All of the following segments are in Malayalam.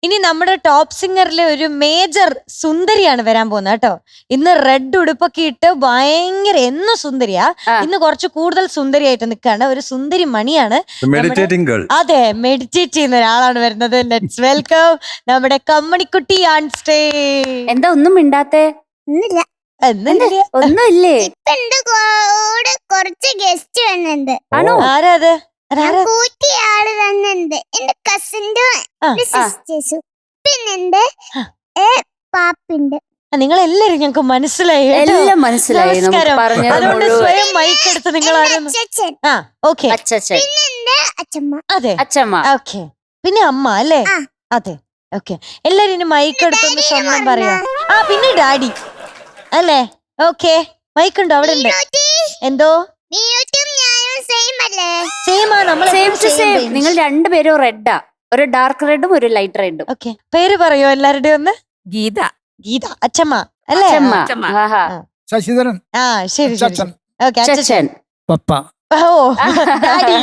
ഇനി നമ്മുടെ ടോപ്പ് സിംഗറിലെ ഒരു മേജർ സുന്ദരിയാണ് വരാൻ പോകുന്നത് കേട്ടോ. ഇന്ന് റെഡ് ഉടുപ്പൊക്കെ ഇട്ട് ഭയങ്കര എന്നും സുന്ദരിയാ. ഇന്ന് കുറച്ച് കൂടുതൽ സുന്ദരിയായിട്ട് നിൽക്കാണ്. ഒരു സുന്ദരി മണിയാണ്. Meditating girl. അതെ, മെഡിറ്റേറ്റ് ചെയ്യുന്ന ഒരാളാണ് വരുന്നത്. ലെറ്റ്സ് വെൽക്കം നമ്മുടെ കമ്മണിക്കുട്ടി ഓൺ സ്റ്റേജ്. എന്താ ഒന്നും മിണ്ടാത്തെ? ഒന്നുമില്ലേ? കുറച്ച് ഗസ്റ്റ് വന്നിട്ടുണ്ട്. ആണോ? ആരാ അത്? കൂട്ടിയ ആള് വന്നിട്ടുണ്ട്. എന്റെ കസിന്റെ സിസ്റ്റേഴ്സും പിന്നെ എന്റെ പാപ്പിണ്ട്. നിങ്ങൾ എല്ലാരും ഞങ്ങൾക്ക് മനസ്സിലായി കേട്ടോ. എല്ലാം മനസ്സിലായി. നമസ്കാരം. പറഞ്ഞത് അതുകൊണ്ട് മുഴുവൻ. സ്വയം മൈക്ക് എടുത്ത് നിങ്ങൾ ആരെന്ന് അച്ഛൻ ഓക്കെ. അച്ഛൻ, പിന്നെ എന്റെ അച്ഛമ്മ. അതെ, അച്ഛമ്മ. ഓക്കെ. പിന്നെ അമ്മ അല്ലേ? ആ. അതെ, ഓക്കെ. എല്ലാരും ഇനി മൈക്ക് എടുത്തൊന്ന് സ്വന്തം പറയാ. പിന്നെ ഡാഡി അല്ലേ? ഓക്കെ, മൈക്ക് ഉണ്ടോ? അവിടെ ഉണ്ട്. എന്തോ സെയിം ആ. Same to same. നിങ്ങൾ രണ്ടുപേരും റെഡാ. ഒരു ഡാർക്ക് റെഡും ഒരു ലൈറ്റ് റെഡും. ഓക്കെ, പേര് പറയോ എല്ലാവരുടെയും ഒന്ന്? ഗീത. ഗീത. അച്ഛമ്മ അല്ലേ? അച്ഛമ്മ. ആഹാ. ശശിധരൻ. ആ, ശരി ശരി. ഓക്കെ, അച്ഛൻ. പപ്പ. ഓ, ഡാഡി.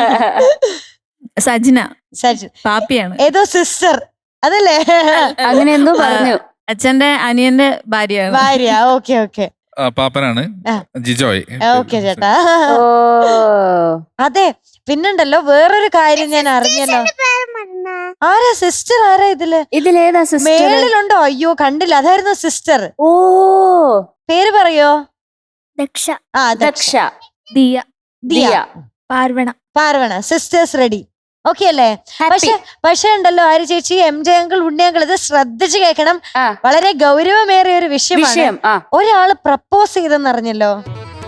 സജ്ന. സജിൻ. പാപ്പിയാണ്. ഏതോ സിസ്റ്റർ അതല്ലേ? അങ്ങനെ എന്തോ പറഞ്ഞു. അച്ഛന്റെ അനിയന്റെ ഭാര്യയാണ്. ഭാര്യ. Okay okay. പാപ്പനാണ് ജിജോയ്. ഓക്കെ ചേട്ടാ. ഓ, അതെ, പിന്നുണ്ടല്ലോ വേറൊരു കാര്യം ഞാൻ അറിഞ്ഞല്ലോ. ആരാ സിസ്റ്റർ? ആരാ ഇതില്? ഇതിലേതാ സിസ്റ്റർ? മേളിലുണ്ടോ? അയ്യോ കണ്ടില്ല. അതായിരുന്നു സിസ്റ്റർ. ഓ, പേര് പറയോ? ദക്ഷ. ആ, Daksha. Diya. Diya. Parvana. Parvana. Sisters ready. Okay അല്ലേ? ഹാപ്പി. പക്ഷെ ഉണ്ടല്ലോ ആര് ചേച്ചി, MJ അങ്കിൾ, ഉണ്ണി അങ്കിൾ, ഇത് ശ്രദ്ധിച്ച് കേൾക്കണം. ആ. വളരെ ഗൗരവമേറിയ ഒരു വിഷയമാണ്. വിഷയം. ആ, ഒരാള് പ്രപ്പോസ് ചെയ്തെന്ന് അറിഞ്ഞല്ലോ.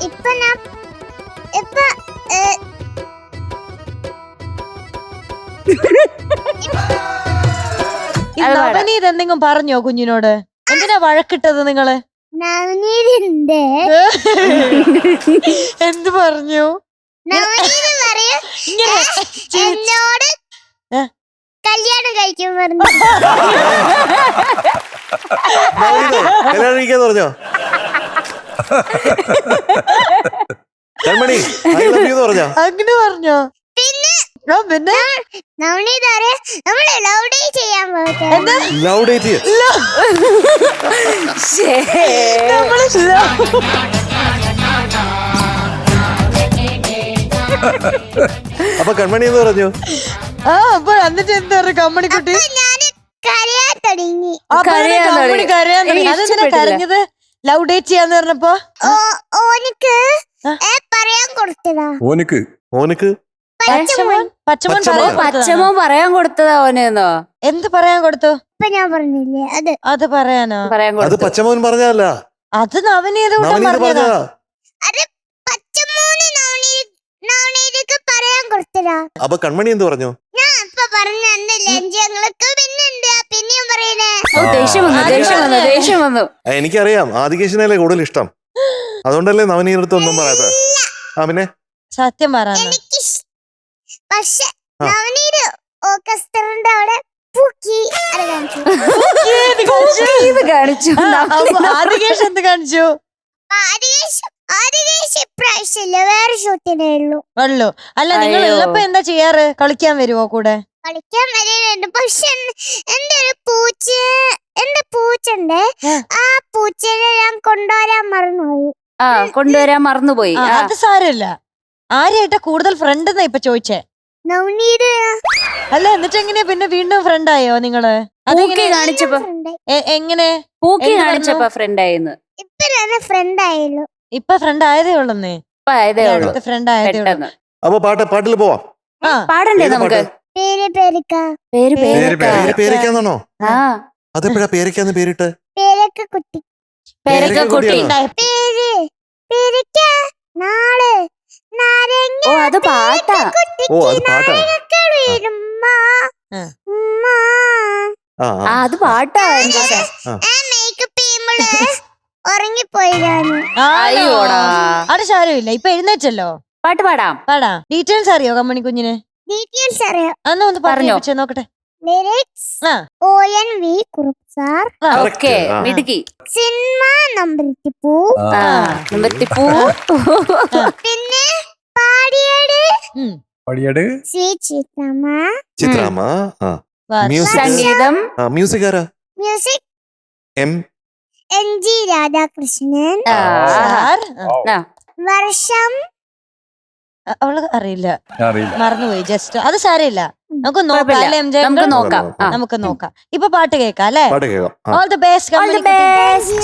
ഇപ്പൊ ഈ അത് വേണ്ട. നവനീത് എന്തെങ്കിലും പറഞ്ഞോ കുഞ്ഞിനോട്? എന്തിനാ വഴക്കിട്ടത് നിങ്ങള്? നവനീതിന്റെ എന്ത് പറഞ്ഞു? നവനീത് പറയും ഇങ്ങനെ എന്നോട് ഏ? കല്യാണം കഴിക്കാൻ പറഞ്ഞു. കല്യാണം കഴിക്കാന്ന് പറഞ്ഞോ? കൺമണി I love you എന്ന് പറഞ്ഞോ? അങ്ങനെ പറഞ്ഞോ? പിന്നെ നവനീത് അറിയാം നമ്മള് ലവ് ഡേ ചെയ്യാൻ പോകട്ടെ. എന്താ? Love date. ശ്ശേ. നമ്മള് അപ്പൊ കൺമണി എന്ന് പറഞ്ഞു. ആ, അപ്പൊ എന്നിട്ട് എന്താ പറയാ കമ്മണിക്കുട്ടി? അപ്പൊ ഞാന് കരയാൻ തുടങ്ങി. കരയാൻ തുടങ്ങി. കരയാൻ തുടങ്ങി. എനിക്ക് അതെന്തിനാ ഇഷ്ടപ്പെട്ടില്ല. കരഞ്ഞത്? ലവ് ഡേറ്റ് ചെയ്യാന്ന് പറഞ്ഞപ്പോ ഓനിക്ക് പറയാൻ കൊടുത്തതാ. ഓനിക്ക് ഓനക്ക് പച്ചമോൻ പച്ചമോൻ. പറയാൻ കൊടുത്തതാണോ? പച്ചമ്മ പറയാൻ കൊടുത്തതാ ഓനെന്നോ? എന്ത് പറയാൻ കൊടുത്തു? ഇപ്പൊ ഞാൻ പറഞ്ഞില്ലേ അത്. അത് പറയാനോ? പറയാൻ അത് കൊടുത്തു. പച്ചമോൻ പറഞ്ഞല്ല, അത് നവനീത് കൂട്ടം നവനീത് പറഞ്ഞതാ. പറഞ്ഞതാ. അത് പച്ചമോന് നവനീതിക്ക് പറയാൻ കൊടുത്തതാ. അപ്പൊ കൺമണി എന്ത് പറഞ്ഞു? ഞാൻ ഇപ്പൊ പറഞ്ഞ ലഞ്ചങ്ങൾക്ക് പിന്നെന്താ പിന്നെയും പറയണേ. ഓ, ദേഷ്യം വന്നു, ദേഷ്യം വന്നു, ദേഷ്യം വന്നു. എനിക്കറിയാം ആദികേശനല്ലേ കൂടുതൽ ഇഷ്ടം, അതുകൊണ്ടല്ലേ നവനീയുടെ അടുത്ത് ഒന്നും പറയാത്ത. ആ പിന്നെ സത്യം പറയാനോ? എനിക്ക് പക്ഷെ ആ. നവനീത് ഓർക്കസ്ട്രന്റെ അവിടെ പൂക്കി അത് കാണിച്ചു. ഇത് കാണിച്ചു. ആദികേഷ് എന്ത് കാണിച്ചു? ആദികേശ് ഇപ്രാവശ്യമില്ല, വേറെ ഷൂട്ടിനേ ഉള്ളൂ. ഉള്ളു. അല്ല, നിങ്ങൾ അയ്യോ. ഉള്ളപ്പോ എന്താ ചെയ്യാറ്? കളിക്കാൻ വരുവോ കൂടെ? കളിക്കാൻ വരുന്നുണ്ട്. പക്ഷെ എന്റെ ഒരു എന്റെ പൂച്ചുണ്ട്. ആ. ആ പൂച്ചനെ ഞാൻ കൊണ്ടുവരാൻ മറന്നുപോയി. ആ, കൊണ്ടുവരാൻ മറന്നുപോയി. ആ, അത് സാരമില്ല. ആരെയായിട്ടാ കൂടുതൽ ഫ്രണ്ട് എന്നാ ഇപ്പൊ ചോദിച്ചേ? നവനീത് അല്ല, എന്നിട്ട് എങ്ങനെയാ പിന്നെ വീണ്ടും ഫ്രണ്ട് ആയോ നിങ്ങള്? പൂക്കി കാണിച്ചപ്പോ, എങ്ങനെ? പൂക്കി എന്ത് കാണിച്ചപ്പോ ഫ്രണ്ട് ആയിന്ന്. ഇപ്പഴാണ് ഫ്രണ്ട് ആയുള്ളൂ. ഇപ്പൊ ഫ്രണ്ട് ആയതേ ഉള്ളന്നേ. ഇപ്പൊ ആയതേ ഉള്ളൂ. ഫ്രണ്ട് ആയതേ ഉള്ളൂ. പെട്ടെന്ന് അപ്പൊ പാട്ടിൽ പോവാം. ആ, പാടണ്ടേ ഏത് നമുക്ക്? പാട്ട്? പേര് പേരക്ക പേര് പേര് പേരക്ക. പേരക്കാന്നാണോ? ആ, അതെപ്പോഴാ പേരക്കാന്ന് പേരിട്ട്? പേരക്ക കുട്ടി. പേരക്ക കുട്ടി. പേര് പേരക്ക നാള് നാരങ്ങ. ഓ, അത് പാട്ടാ. ഓ, അത് പാട്ടാണ്. വീഴുമ്മ ആ. ഉമ്മ. ആ ആ, അത് പാട്ടാ. എന്താ സാർ? മേക്കപ്പ് ചെയ്യുമ്പോള് ഉറങ്ങിപ്പോയതാണ്. അയ്യോടാ. അത് സാരമില്ല. ഇപ്പൊ എഴുന്നേറ്റല്ലോ. പാട്ട് പാടാം. പാടാ. ഡീറ്റെയിൽസ് അറിയോ കമ്മണി കുഞ്ഞിന്? ഡീറ്റെയിൽസ് അറിയാം. അന്ന് ഒന്ന് പറഞ്ഞോ. പറഞ്ഞു നോക്കട്ടെ. ലിറിക്സ് ആ. ONV Kurup sir. ഓക്കെ, ആ. മിടുക്കി. സിനിമ നമ്പരിത്തിപ്പൂ. ആ, നമ്പത്തിപ്പൂ. പിന്നെ പാടിയത് ഉം. പടിയട് ശ്രീ ചിത്രമ്മ. ചിത്രാമ്മ. ആ മ്യൂസിക് സംഗീതം മ്യൂസിക് ആരാ? Music M NG Radhakrishnan. Sir വർഷം അവള് അറിയില്ല, അറിയില്ല. മറന്നുപോയി ജസ്റ്റ്. അത് സാരമില്ല, നമുക്ക് നോക്കാം കുഴപ്പമില്ല. അല്ലേ MJ? നമുക്ക് നോക്കാം. ആ. നമുക്ക് നോക്കാം. ഇപ്പൊ പാട്ട് കേൾക്കാം അല്ലേ? പാട്ട് കേൾക്കാം. All the best. All the best.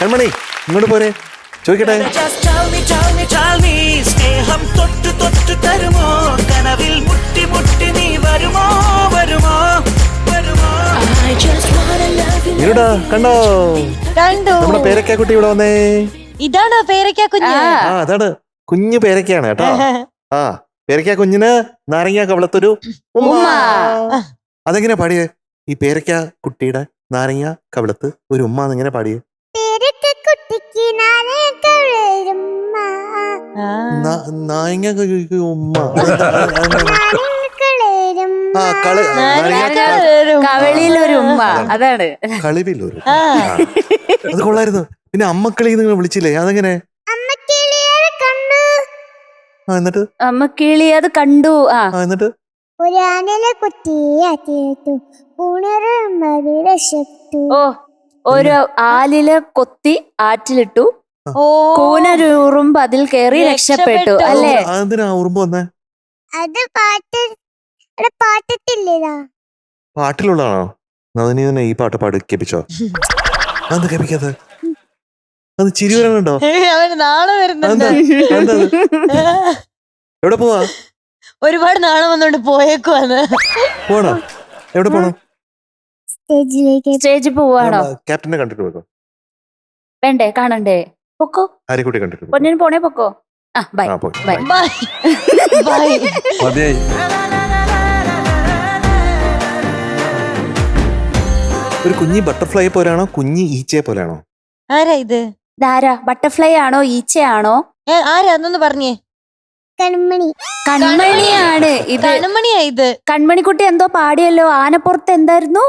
കൺമണി ഇങ്ങോട്ട് പോരെ, ചോദിക്കട്ടെ. സ്നേഹം തൊട്ടു തൊട്ടു തരുമോ, കനവിൽ മുട്ടി മുട്ടി നീ വരുമോ വരുമോ വരുമോ. ഇരുടാ കണ്ടോ, കണ്ടു. നമ്മുടെ പേരക്ക കുട്ടി ഇവിടെ വന്നേ. ഇതാണോ പേരക്ക കുഞ്ഞ്? ആ അതാണ് കുഞ്ഞു പേരക്കയാണ് കേട്ടോ. ആ പേരക്ക കുഞ്ഞിന് നാരങ്ങ കവളത്തൊരു ഉമ്മ. അതെങ്ങനെ പാടിയേ ഈ പേരക്ക കുട്ടിയുടെ നാരങ്ങ കവളത്ത് ഒരു ഉമ്മ എന്നെങ്ങനെ പാടിയേ? നാരങ്ങ ഉമ്മ. ആ കവളിയിലൊരു ഉമ്മ, അതാണ് കളിവിലൊരു അത് കൊള്ളായിരുന്നു. പിന്നെ അമ്മക്കിളി നിങ്ങൾ വിളിച്ചില്ലേ, അതെങ്ങനെ? അമ്മക്കിളിയെ കണ്ടു. എന്നിട്ട് അമ്മക്കിളി അത് കണ്ടു. എന്നിട്ട് ഒരു ആനലെ കുത്തിയേറ്റു ഉണരുമ്പതി രക്ഷപ്പെട്ടു. ഓ, ഒരു ആലില കൊത്തി ആറ്റിലിട്ടു, ഓ കൂനരുറുമ്പ് അതിൽ കയറി രക്ഷപ്പെട്ടു അല്ലേ? അതെന്തിനാ ഉറുമ്പ് വന്നേ? അത് പാട്ടത്തില്ലേതാ? പാട്ടിലുള്ളതാണോ? നന്ദി തന്നെ ഈ പാട്ട് പാടി കേൾപ്പിച്ചോ. അത് കേൾപ്പിക്കാത്ത അത് ചിരി വരണുണ്ടോ? അവന് നാളെ വരുന്നുണ്ട്. എവിടെ പോവാ? ഒരുപാട് നാളെ വന്നോണ്ട് പോയേക്കുവാന്ന്. പോണോ? എവിടെ പോണോ? സ്റ്റേജിലേക്ക്. സ്റ്റേജിൽ പോവാണോ? ക്യാപ്റ്റനെ കണ്ടിട്ട് പോകോ? വേണ്ടേ, കാണണ്ടേ? പൊക്കോ, ആരെക്കൂട്ടി കണ്ടിട്ട് പോകോ? പൊന്നിന് പോണേ പൊക്കോ. Bye bye. Bye bye. മതിയായി. ഒരു കുഞ്ഞി ബട്ടർഫ്ലൈ പോലെയാണോ കുഞ്ഞി ഈച്ചയെ പോലെയാണോ? ആരാ ഇത്? ഇതാരാ? ബട്ടർഫ്ലൈ ആണോ ഈച്ചയാണോ? ആരാ അതൊന്ന് പറഞ്ഞേ. കൺമണി. കൺമണിയാണ് ഇത്. കൺമണിയാ ഇത്. കൺമണിക്കുട്ടി എന്തോ പാടിയല്ലോ. ആനപ്പുറത്ത് എന്തായിരുന്നു?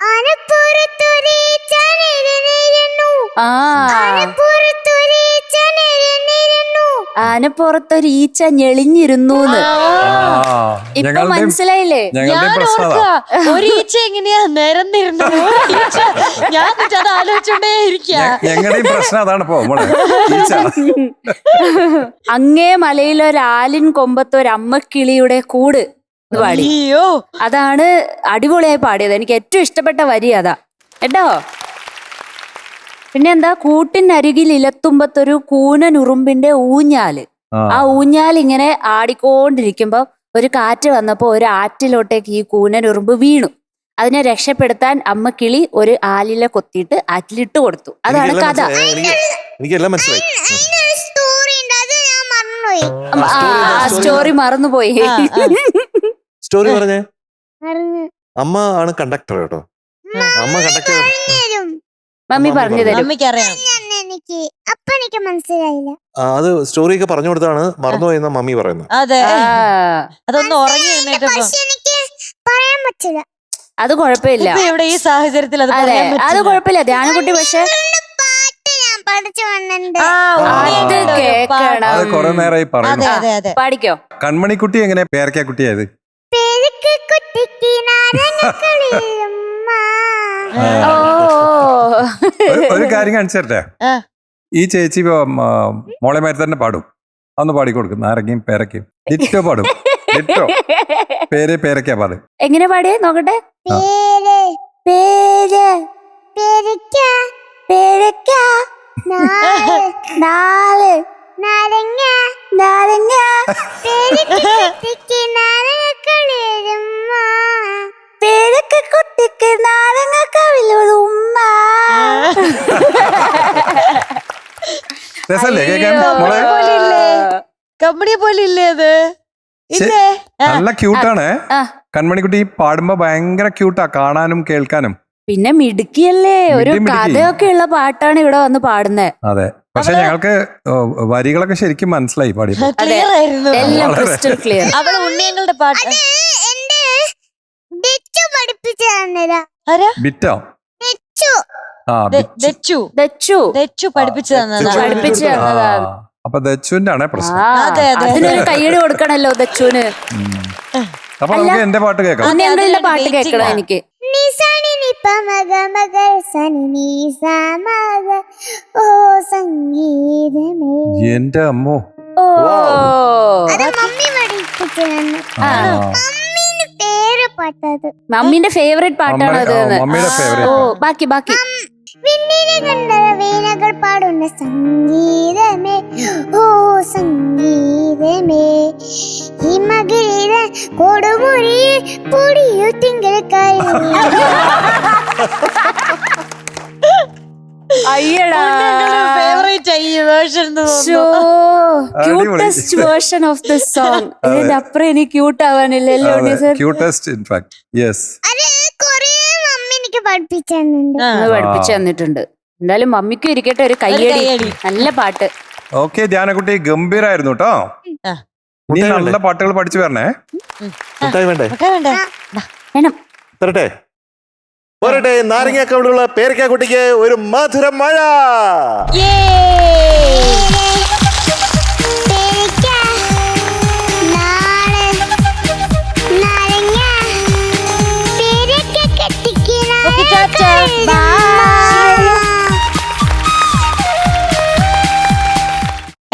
ആനപ്പുറത്തൊരീച്ച നിരന്നിരുന്നു. ആനപ്പുറത്തൊരീച്ച നിരന്നിരുന്നു. ആനപ്പുറത്തൊരു ഈച്ച ഞെളിഞ്ഞിരുന്നു. ഇപ്പൊ മനസ്സിലായില്ലേ? ഞാൻ ഓർക്കുക ഒരു ഈച്ച എങ്ങനെയാ നിരന്നിരുന്നത്. ഞാൻ അത് ആലോചിച്ചോണ്ടേ ഇരിക്കാ. ഞങ്ങളുടെയും പ്രശ്നം അതാണ്. അങ്ങേ മലയിലൊരാലിൻ കൊമ്പത്ത് ഒരമ്മക്കിളിയുടെ കൂട് പാടി. അയ്യോ, അതാണ് അടിപൊളിയായി പാടിയത്. എനിക്ക് ഏറ്റവും ഇഷ്ടപ്പെട്ട വരി അതാ കേട്ടോ. പിന്നെ എന്താ? കൂട്ടിനരികിൽ ഇലത്തുമ്പത്തൊരു കൂനനുറുമ്പിന്റെ ഊഞ്ഞാല്. ആ ഊഞ്ഞാൽ ഇങ്ങനെ ആടിക്കൊണ്ടിരിക്കുമ്പോ ഒരു കാറ്റ് വന്നപ്പോ ഒരു ആറ്റിലോട്ടേക്ക് ഈ കൂനനുറുമ്പ് വീണു. അതിനെ രക്ഷപ്പെടുത്താൻ അമ്മക്കിളി ഒരു ആലില കൊത്തിയിട്ട് ആറ്റിലിട്ട് കൊടുത്തു. അതാണ് കഥ. എനിക്കെല്ലാം മനസ്സിലായി. സ്റ്റോറി ഉണ്ട്, അത് ഞാൻ മറന്നുപോയി. സ്റ്റോറി മറന്നുപോയി. സ്റ്റോറി പറഞ്ഞേ. മറന്നു. അമ്മ ആണ് കണ്ടക്ടർ കേട്ടോ. അമ്മ കണ്ടക്ടർ. തരും. മമ്മി പറഞ്ഞു തരും. അമ്മയ്ക്കറിയാം. എനിക്ക് അപ്പൊ എനിക്ക് മനസ്സിലായില്ല. അത് സ്റ്റോറി ഒക്കെ പറഞ്ഞു കൊടുത്താണ് മറന്നുപോയെന്ന മമ്മി പറയുന്നത്. അതെ, അതൊന്ന് ഉറങ്ങി എഴുന്നേറ്റപ്പോ. പക്ഷെ എനിക്ക് പറയാൻ പറ്റില്ല. അത് കുഴപ്പമില്ല. ഇപ്പൊ ഇവിടെ ഈ സാഹചര്യത്തിൽ അത് അതെ, പറയാൻ അത് പറ്റില്ല. കുഴപ്പമില്ല. ധ്യാനക്കുട്ടി പക്ഷെ പാട്ട് ഞാൻ പഠിച്ചു വന്നിട്ടുണ്ട്. അത് കേക്കണം. അത് കുറെ നേരമായി അതെ പറയുന്നു. അതെ അതെ. പാടിക്കോ. കൺമണിക്കുട്ടി എങ്ങനെ പേരക്കാക്കുട്ടിയായത്? പേരക്ക് കുട്ടിക്ക് നാരങ്ങക്കളിയുമ്മ. ഓ, ഒരു കാര്യം കാണിച്ചു തരട്ടെ. ഈ ചേച്ചി മോളെമാരി തന്നെ പാടും. അന്ന് പാടിക്കൊടുക്കും. നാരങ്ങയും പേരക്കയും ഡിറ്റോ പാടും. ഡിറ്റോ പേരക്കാ പാടും. എങ്ങനെ പാടിയേ നോക്കട്ടെ. പേര് പേര് പേരക്ക പേരക്ക നാല് നാല് നാരങ്ങ നാരങ്ങ പേരക്ക് കുട്ടിക്ക് നാരങ്ങക്കളിയുമ്മ. പേരക്ക കുട്ടിക്ക് നാരങ്ങ കവിലൊരു ഉമ്മ. രസല്ലേ കേൾക്കാൻ മോളെ? കമ്പനിയെ പോലെ ഇല്ലേ അത്? ഇല്ലേ? നല്ല ക്യൂട്ടാണ് ആ. കൺമണിക്കുട്ടി. പാടുമ്പോ ഭയങ്കര ക്യൂട്ടാ കാണാനും കേൾക്കാനും. പിന്നെ മിടുക്കിയല്ലേ. ഒരു മിടുക്കി. കഥയൊക്കെ ഉള്ള പാട്ടാണ് ഇവിടെ വന്ന് പാടുന്നത്. അതെ, പക്ഷെ ഞങ്ങൾക്ക് വരികളൊക്കെ ശരിക്കും മനസ്സിലായി പാടി. ക്ലിയർ ആയിരുന്നു. എല്ലാം ക്രിസ്റ്റൽ ക്ലിയർ. അവള് ഉണ്ണിയങ്ങളുടെ പാട്ട്. എന്റെ ഡെച്ചു പഠിപ്പിച്ചു തന്നതാ. ആരാ? ബിറ്റോ? ഡെച്ചു. ആ, ദച്ചു ദച്ചു ദച്ചു പഠിപ്പിച്ചു തന്നതാ. പഠിപ്പിച്ചു തന്നതാണ്. അപ്പൊ ദച്ചുവിന്റെ ആണേ പ്രശ്നം. അതെ, അതെ. അതിനൊരു കയ്യടി കൊടുക്കണല്ലോ ദച്ചുന്. അപ്പൊ നമുക്ക് എന്റെ പാട്ട് കേൾക്കാം. ഉണ്ണിയങ്ങളുടെ പാട്ട് കേൾക്കണം എനിക്ക്. നിസണി നിപ മഗ മഗ സനി നീസ മഗ ഓ സംഗീതമേ. എന്റെ അമ്മോ. ഓ, അത് മമ്മി പഠിപ്പിച്ചു തന്നു. ആ. മമ്മീന്റെ പേര് പാട്ടത്. മമ്മീന്റെ ഫേവറേറ്റ് പാട്ടാണ് അത്. മമ്മിയുടെ ഓ, ഫേവറേറ്റ്. ബാക്കി ബാക്കി. വിണ്ണിലെ കണ്ടറ വീണകൾ പാടുന്ന സംഗീതമേ ഓ സംഗീതമേ. ഹിമഗിരിയുടെ കൊടുമുടിയിൽ പൊടിയു തിങ്കൾ അയ്യടാ, ഫേവറേറ്റ് ഈ version cutest version of the song. ഇതിന്റെ അപ്പുറം എനിക്ക് ക്യൂട്ട് ആവാനില്ലല്ലോ സർ. Cutest in fact. യെസ്. അത് കൊറേ മമ്മി എനിക്ക് പഠിപ്പിച്ചു തന്നിട്ടുണ്ട്. പഠിപ്പിച്ചു തന്നിട്ടുണ്ട്. എന്തായാലും മമ്മിക്കും ഇരിക്കട്ടെ ഒരു കയ്യടി. നല്ല പാട്ട്. ഓക്കെ ധ്യാനക്കുട്ടി, ഗംഭീരായിരുന്നു കേട്ടോ. നീ നല്ല പാട്ടുകൾ പഠിച്ചു വരണേ. മുട്ടായി വേണ്ടേ? വേണം. തരട്ടെ? പോരട്ടെ, നാരങ്ങ കവിളുള്ള പേരയ്ക്ക കുട്ടിക്ക് ഒരു മധുര മഴ.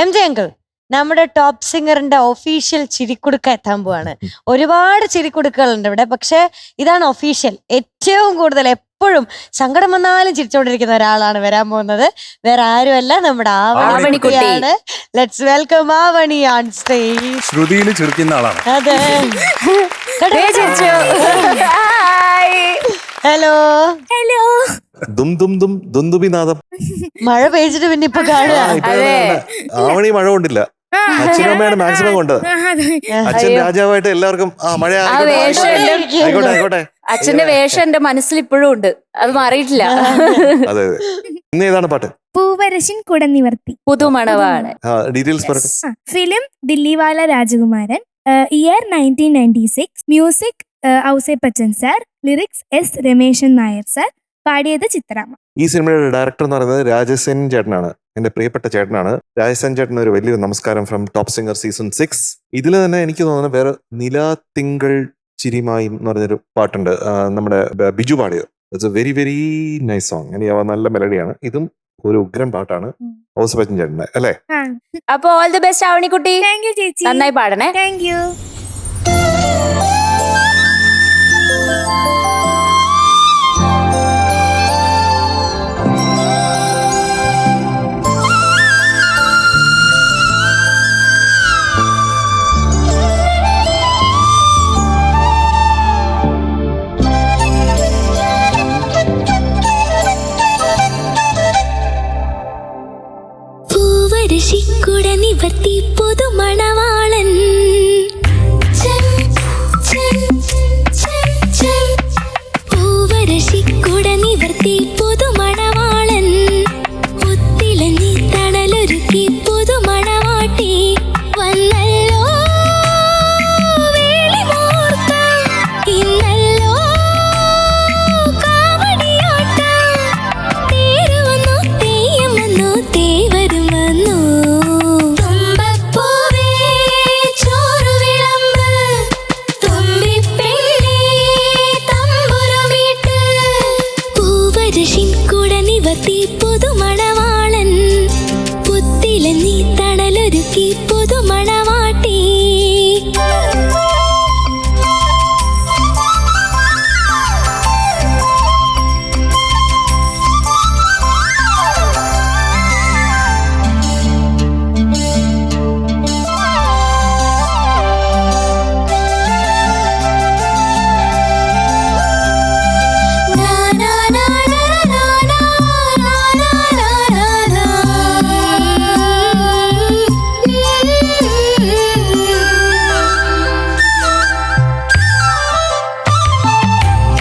MJ അങ്കിൾ, നമ്മുടെ ടോപ്പ് സിംഗറിന്റെ ഒഫീഷ്യൽ ചിരിക്കുടുക്ക എത്താൻ പോവാണ്. ഒരുപാട് ചിരിക്കുടുക്കുകളുണ്ട് ഇവിടെ, പക്ഷെ ഇതാണ് ഒഫീഷ്യൽ. ഏറ്റവും കൂടുതൽ എപ്പോഴും സങ്കടം വന്നാലും ചിരിച്ചോണ്ടിരിക്കുന്ന ഒരാളാണ് വരാൻ പോകുന്നത്. വേറെ ആരുമല്ല, നമ്മുടെ ആവണിക്കുട്ടിയാണ്. Let's welcome Avani on stage. ശ്രുതിയിൽ ചിരിക്കുന്ന ആളാണ്. അതെ, ഹലോ ഹലോ. ദും ദും ദും ദുന്ദുബിനാദം. മഴ പെയ്ച്ചിട്ട് പിന്നെ ഇപ്പൊ കാണുക. ആവണി മഴ കൊണ്ടില്ല, അച്ഛനും അമ്മയാണ് മാക്സിമം കൊണ്ടത്. അച്ഛൻ രാജാവായിട്ട് എല്ലാവർക്കും മഴ ആയിക്കോട്ടെ. അച്ഛന്റെ വേഷം എന്റെ മനസ്സിൽ ഇപ്പോഴും ഉണ്ട്, അത് മാറിയിട്ടില്ല. അതെ, ഇന്ന് ഏതാണ് പാട്ട്? പൂവരശിൻ കുടനിവർത്തി. പുതുമണവാണ്. ഡീറ്റെയിൽസ് പറയട്ടെ. Film Dilliwala Rajakumaran. Year 1996. Music Ouseppachan sir. Lyrics S Rameshan Nair sir. പാടിയത് ചിത്രാമ്മ. ഈ സിനിമയുടെ ഡയറക്ടർ എന്ന് പറയുന്നത് രാജസേൻ ചേട്ടനാണ്, എന്റെ പ്രിയപ്പെട്ട ചേട്ടനാണ്. രാജസേൻ ചേട്ടന് ഒരു വലിയൊരു നമസ്കാരം ഫ്രം ടോപ്പ് സിംഗർ സീസൺ 6. ഇതിൽ തന്നെ എനിക്ക് തോന്നുന്നത് വേറെ നിലാ തിങ്കൾ ചിരിമായും എന്ന് പറഞ്ഞൊരു പാട്ടുണ്ട്, നമ്മുടെ ബിജു പാടിയത്. It's A very very nice song. എനിക്ക് നല്ല മെലഡിയാണ്. ഇതും ഒരു ഉഗ്രൻ പാട്ടാണ് ഔസേപ്പച്ചൻ ചേട്ടന്റെ, അല്ലേ? അപ്പൊ ഓൾ ദി ബെസ്റ്റ് ആവണിക്കുട്ടി. താങ്ക് യു ചേച്ചി, നന്നായി പാടണേ. Thank you. പൂവരശിക്കുട നിവർത്തി പുതുമണവാളൻ. പൂവരശിക്കുട നിവർത്തി പുതുമണവാളൻ. ഒത്തിലഞ്ഞി തണലൊരുക്കി പുതുമണവാട്ടി വന്നല്ലോ വേളിമൂർത്തം. ഇന്നല്ലോ കാവടിയാട്ടം. തേര് വന്നു തെയ്യം വന്നു തേവരും വന്നു. തുമ്പപ്പൂവേ ചോറു വിളമ്പ്. തുമ്പിപ്പെണ്ണേ തമ്പുരുമീട്ട്. പൂവരശിൻ കുട നിവർത്തി പുതുമണവാളൻ. പുത്തിലഞ്ഞി തണലൊരുക്കി പുതുമണവാട്ടി.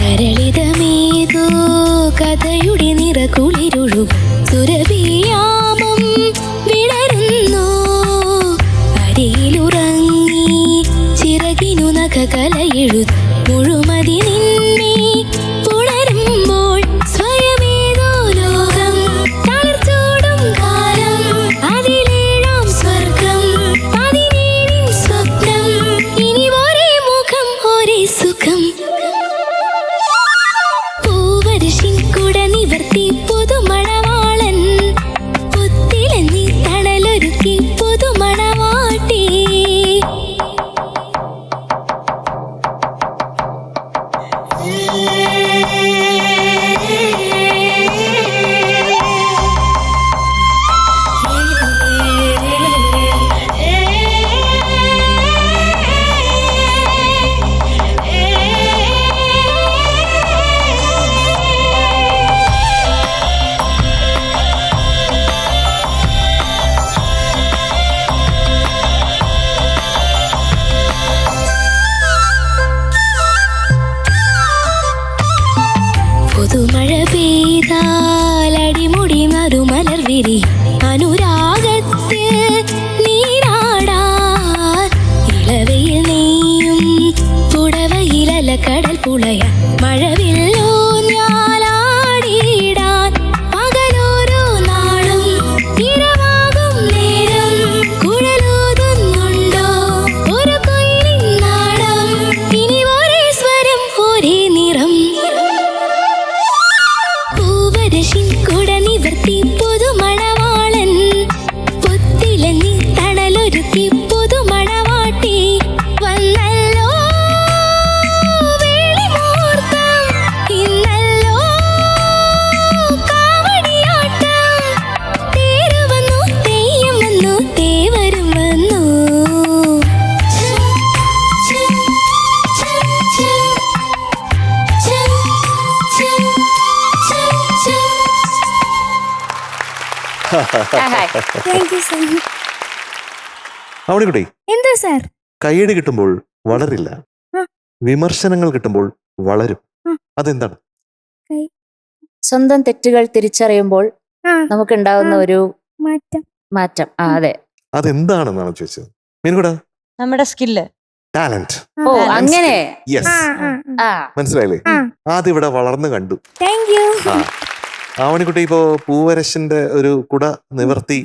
കരളിതമേതോ കഥയുടെ നിറകുളിരുഴും സുരഭിയാമം വിടരുന്നു. അരിയിലുറങ്ങി ചിറകിനു നഖകലയെഴു മുഴുമതി നിന്നെ പുണരുമ്പോൾ സ്വയമേതോ ലോകം തളർച്ചോടും കാലം. അതിലേഴാം സ്വർഗം 17 സ്വപ്നം. ഇനി ഒരേ മുഖം ഒരേ സുഖം. പൂവരശിൻ കുട നിവർത്തി പുതുമണവാളൻ. പുത്തിലഞ്ഞി തണലൊരുക്കി പുതുമണവാട്ടി. പുതുമഴ പെയ്താൽ അടിമുടി മറുമലർ വിരി. അനുരാഗത്തിൽ നീരാടാൻ ഇളവയിൽ നെയ്യും പുടവയിലല കടൽ പുളയ. മഴവില്ലോ ഞാൻ താങ്ക് യു സർ. അവണിക്കുട്ടി, എന്താ സാർ? കയ്യടി കിട്ടുമ്പോൾ വളരില്ല, ആ. വിമർശനങ്ങൾ കിട്ടുമ്പോൾ വളരും. ആ. അതെന്താണ്? സ്വന്തം തെറ്റുകൾ തിരിച്ചറിയുമ്പോൾ ആ, നമുക്കുണ്ടാവുന്ന ഒരു മാറ്റം. മാറ്റം. അതെ. അതെന്താണെന്നാണ് ചോദിച്ചത്. മീനുകൂടാ, നമ്മുടെ സ്കില്ല്. ടാലന്റ്. ഓ അങ്ങനെ. യെസ്, ആ മനസ്സിലായില്ലേ? ആ. ആദ്യം ഇവിടെ വളർന്നു കണ്ടു. Thank you. ആ, ആവണിക്കുട്ടി ഇപ്പോ പൂവരശന്റെ ഒരു കുട നിവർത്തി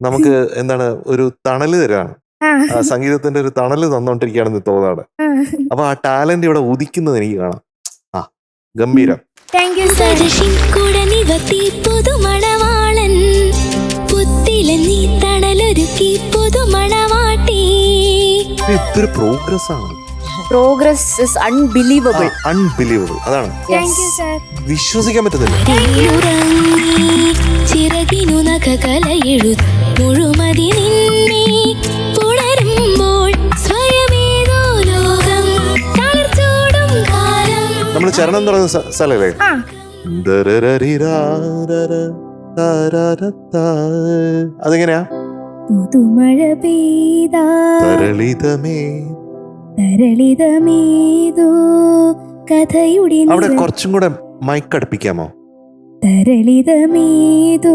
നമുക്ക് എന്താണ് ഒരു തണല് തരാണ്. ആ സംഗീതത്തിന്റെ ഒരു തണല് തന്നോണ്ടിരിക്കുകയാണെന്ന് തോന്നാണ്. അപ്പൊ ആ ടാലന്റ് ഇവിടെ ഉദിക്കുന്നത് എനിക്ക് കാണാം. ആ, ഗംഭീരം. Thank you sir. കൂടെ നിവർത്തി പുതുമണവാളൻ പുത്തിലെന്നീ തണലൊരുക്കി പുതുമണവാട്ടി. ഇതൊരു പ്രോഗ്രസ് ആണ്. Progress is unbelievable. അൺബിലീവബിൾ. അതാണ്, താങ്ക് യു സർ. വിശ്വസിക്കാൻ പറ്റുന്നില്ല. ചിറകിനു നഖകലയെഴു മുഴുമതി നിന്നെ പുണരുമ്പോൾ സ്വയമേതോ ലോകം തളർച്ചോടും കാലം. നമ്മൾ ചരണം എന്ന് പറയുന്ന സ്ഥലല്ലേ? ആ. അതെങ്ങനെയാ? പുതുമഴ പെയ്താ തരളിതമേ. തരളിതമേതോ കഥയുടെ അവിടെ കുറച്ചും കൂടെ മൈക്ക് അടുപ്പിക്കാമോ? തരളിതമേതോ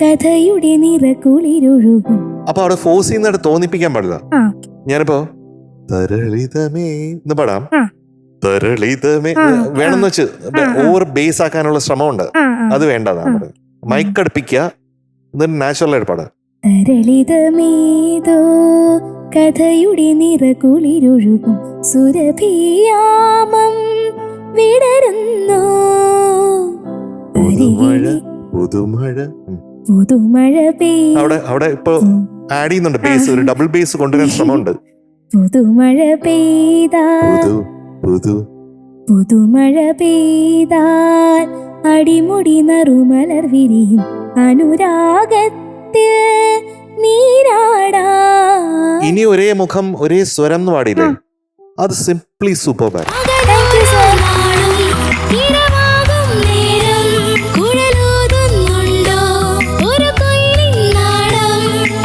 കഥയുടെ നിറകുളിരൊഴുകും. അപ്പൊ അവിടെ ഫോഴ്സ് ചെയ്യുന്നിടത്ത് തോന്നിപ്പിക്കാൻ പാടില്ല. ആ. ഞാനിപ്പോ തരളിതമേ എന്ന് പാടാം. ആ. തരളിതമേ ആ, വേണമെന്ന് വെച്ച് ആ. ഓവർ ബേസ് ആക്കാനുള്ള ശ്രമമുണ്ട്. ആ, ആ. അത് വേണ്ടതാണ്. മൈക്ക് അടുപ്പിക്കുക, എന്നിട്ട് നാച്ചുറൽ ആയിട്ട് പാടാം. തരളിതമേതോ കഥയുടെ നിറകുളിരൊഴുകും സുരഭിയാമം വിടരുന്നു. പുതുമഴ പുതുമഴ. പുതുമഴ അവിടെ ഇപ്പൊ ആഡ് ചെയ്യുന്നുണ്ട് ബേസ്, ഒരു ഡബിൾ ബേസ് കൊണ്ടുവരാൻ ശ്രമമുണ്ട്. പുതുമഴ പെയ്താ പുതു പുതുമഴ പെയ്താൽ അടിമുടി നറുമലർ വിരിയും അനുരാഗത്തിൽ നീരാടാ. ഇനി ഒരേ മുഖം ഒരേ സ്വരം എന്ന് പാടിയില്ലേ? അത് സിംപ്ലി സൂപ്പർ. ഇരവാകും നേരം കുഴലൂതുന്നുണ്ടോ ഒരു കൊയിലിൻ നാളം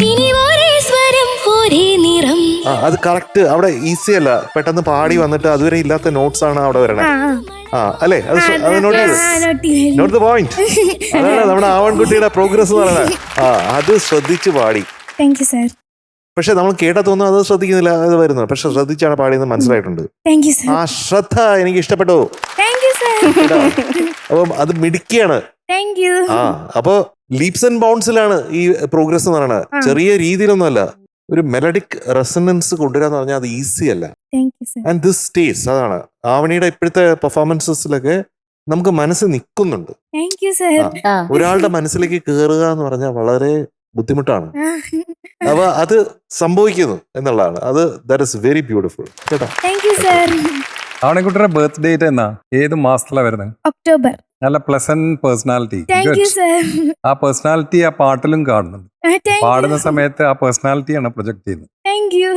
ഇനി ഒരേ സ്വരം ഒരേ നിറം. അത് കറക്റ്റ്. അവിടെ ഈസി അല്ല, പെട്ടെന്ന് പാടി വന്നിട്ട് അതുവരെ ഇല്ലാത്ത നോട്ട്സ് ആണ് അവിടെ വരണേ. അല്ലേ? അത് നോട്ട് ചെയ്ത്, നോട്ട് ദ പോയിന്റ്. അതാണ് നമ്മുടെ ആവൺകുട്ടിയുടെ പ്രോഗ്രസ് എന്ന് പറയുന്നത്. അത് ശ്രദ്ധിച്ച് പാടി. Thank you sir. പക്ഷെ നമ്മൾ കേട്ടാ തോന്നുന്നു അത് ശ്രദ്ധിക്കുന്നില്ല, അത് വരുന്നത്. പക്ഷെ ശ്രദ്ധിച്ചാണ് പാടിയെന്ന് മനസ്സിലായിട്ടുണ്ട്. Thank you sir. ആ ശ്രദ്ധ എനിക്ക് ഇഷ്ടപ്പെട്ടു. Thank you sir. അപ്പം അത് മിടുക്കിയാണ്. Thank you. അപ്പൊ ലീപ്സ് ആൻഡ് ബൗൺസിലാണ് ഈ പ്രോഗ്രസ് എന്ന് പറയുന്നത്. ചെറിയ രീതിയിലൊന്നുമല്ല. ഒരു മെലഡിക് റെസണൻസ് കൊണ്ടുവരാന്ന് പറഞ്ഞാൽ അത് ഈസി അല്ല. ആൻഡ് ദിസ് സ്റ്റേസ്, അതാണ് ആവണിയുടെ ഇപ്പോഴത്തെ പെർഫോമൻസസിലൊക്കെ നമുക്ക് മനസ്സ് നിൽക്കുന്നുണ്ട്. Thank you sir. ഒരാളുടെ മനസ്സിലേക്ക് കയറുക എന്ന് പറഞ്ഞാൽ വളരെ ബുദ്ധിമുട്ടാണ്. അപ്പൊ അത് സംഭവിക്കുന്നു എന്നുള്ളതാണ്. അത് ദാറ്റ് ഇസ് വെരി ബ്യൂട്ടിഫുൾ കേട്ടോ. Thank you sir. ആവണിക്കുട്ടിയുടെ ബർത്ത് ഡേറ്റ് എന്നാ? ഏത് മാസത്തിലാണ് വരുന്നത്? ഒക്ടോബർ. നല്ല pleasant personality. Thank you sir. ആ പേഴ്സണാലിറ്റി ആ പാട്ടിലും കാണുന്നുണ്ട്. പാടുന്ന സമയത്ത് ആ പേഴ്സണാലിറ്റിയാണ് പ്രൊജക്ട് ചെയ്യുന്നത്. Thank you.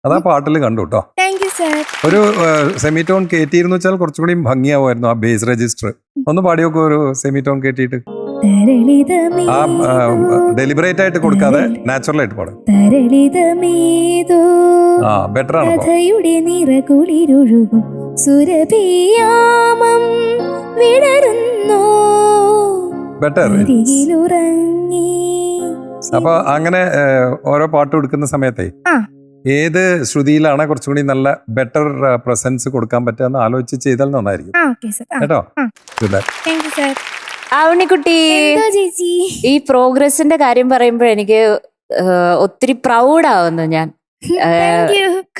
അതാ പാട്ടിൽ കണ്ടു കേട്ടോ. Thank you sir. ഒരു സെമിറ്റോൺ കയറ്റിയിരുന്നു വെച്ചാൽ കുറച്ചുകൂടി ഭംഗിയാവുമായിരുന്നു ആ ബേസ് രജിസ്റ്റർ. ഒന്ന് പാടിയൊക്കെ ഒരു സെമിറ്റോൺ കയറ്റിയിട്ട്. ആ ഡെലിബറേറ്റ് ആയിട്ട് കൊടുക്കാതെ നാച്ചുറൽ ആയിട്ട് പാടും. ആ ബെറ്റർ ആണ്. കഥയുടെ നിറകുളിരൊഴുകും സുരഭിയാമം വിടരുന്നു. ബെറ്റർ. അരികിലുറങ്ങി. അപ്പൊ അങ്ങനെ ഓരോ പാട്ട് കൊടുക്കുന്ന സമയത്തെ ഏത് ശ്രുതിയിലാണ് കുറച്ചുകൂടി നല്ല ബെറ്റർ പ്രസൻസ് കൊടുക്കാൻ പറ്റുക ആലോചിച്ച് ചെയ്താൽ നന്നായിരിക്കും കേട്ടോ. ആവണിക്കുട്ടി, ഈ പ്രോഗ്രസിന്റെ കാര്യം പറയുമ്പോൾ എനിക്ക് ഒത്തിരി പ്രൗഡ് ആവുന്നു ഞാൻ.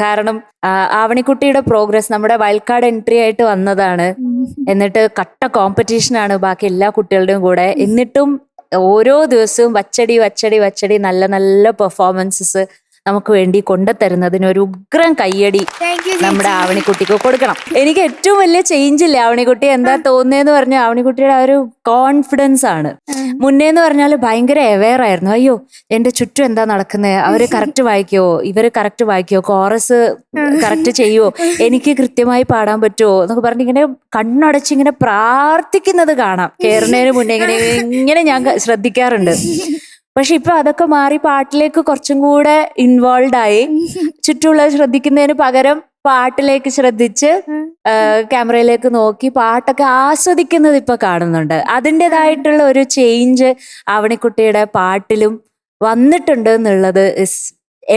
കാരണം ആവണിക്കുട്ടിയുടെ പ്രോഗ്രസ് നമ്മുടെ വൈൽഡ് കാർഡ് എൻട്രി ആയിട്ട് വന്നതാണ്. എന്നിട്ട് കട്ട കോമ്പറ്റീഷനാണ് ബാക്കി എല്ലാ കുട്ടികളുടെയും കൂടെ. എന്നിട്ടും ഓരോ ദിവസവും വച്ചടി വച്ചടി വച്ചടി നല്ല നല്ല പെർഫോമൻസസ് നമുക്ക് വേണ്ടി കൊണ്ടുതരുന്നതിന് ഒരു ഉഗ്രം കയ്യടി താങ്ക് യു നമ്മുടെ ആവണിക്കുട്ടിക്ക് കൊടുക്കണം. എനിക്ക് ഏറ്റവും വലിയ ചേഞ്ച് ഇല്ല ആവണിക്കുട്ടി എന്താ തോന്നിയെന്ന് പറഞ്ഞാൽ ആവണിക്കുട്ടിയുടെ ആ ഒരു കോൺഫിഡൻസ് ആണ്. മുന്നേന്ന് പറഞ്ഞാൽ ഭയങ്കര അവെയർ ആയിരുന്നു. അയ്യോ എന്റെ ചുറ്റും എന്താ നടക്കുന്നത്, അവര് കറക്റ്റ് വായിക്കോ, ഇവര് കറക്റ്റ് വായിക്കോ, കോറസ് കറക്റ്റ് ചെയ്യുവോ, എനിക്ക് കൃത്യമായി പാടാൻ പറ്റുമോ എന്നൊക്കെ പറഞ്ഞ് ഇങ്ങനെ കണ്ണടച്ച് ഇങ്ങനെ പ്രാർത്ഥിക്കുന്നത് കാണാം. കേറുന്നതിന് മുന്നേ ഇങ്ങനെ ഞാൻ ശ്രദ്ധിക്കാറുണ്ട്. പക്ഷെ ഇപ്പൊ അതൊക്കെ മാറി പാട്ടിലേക്ക് കുറച്ചും കൂടെ ഇൻവോൾവ് ആയി. ചുറ്റുമുള്ള ശ്രദ്ധിക്കുന്നതിന് പകരം പാട്ടിലേക്ക് ശ്രദ്ധിച്ച് ക്യാമറയിലേക്ക് നോക്കി പാട്ടൊക്കെ ആസ്വദിക്കുന്നത് ഇപ്പൊ കാണുന്നുണ്ട്. അതിൻ്റെതായിട്ടുള്ള ഒരു ചേഞ്ച് ആവണിക്കുട്ടിയുടെ പാട്ടിലും വന്നിട്ടുണ്ട് എന്നുള്ളത്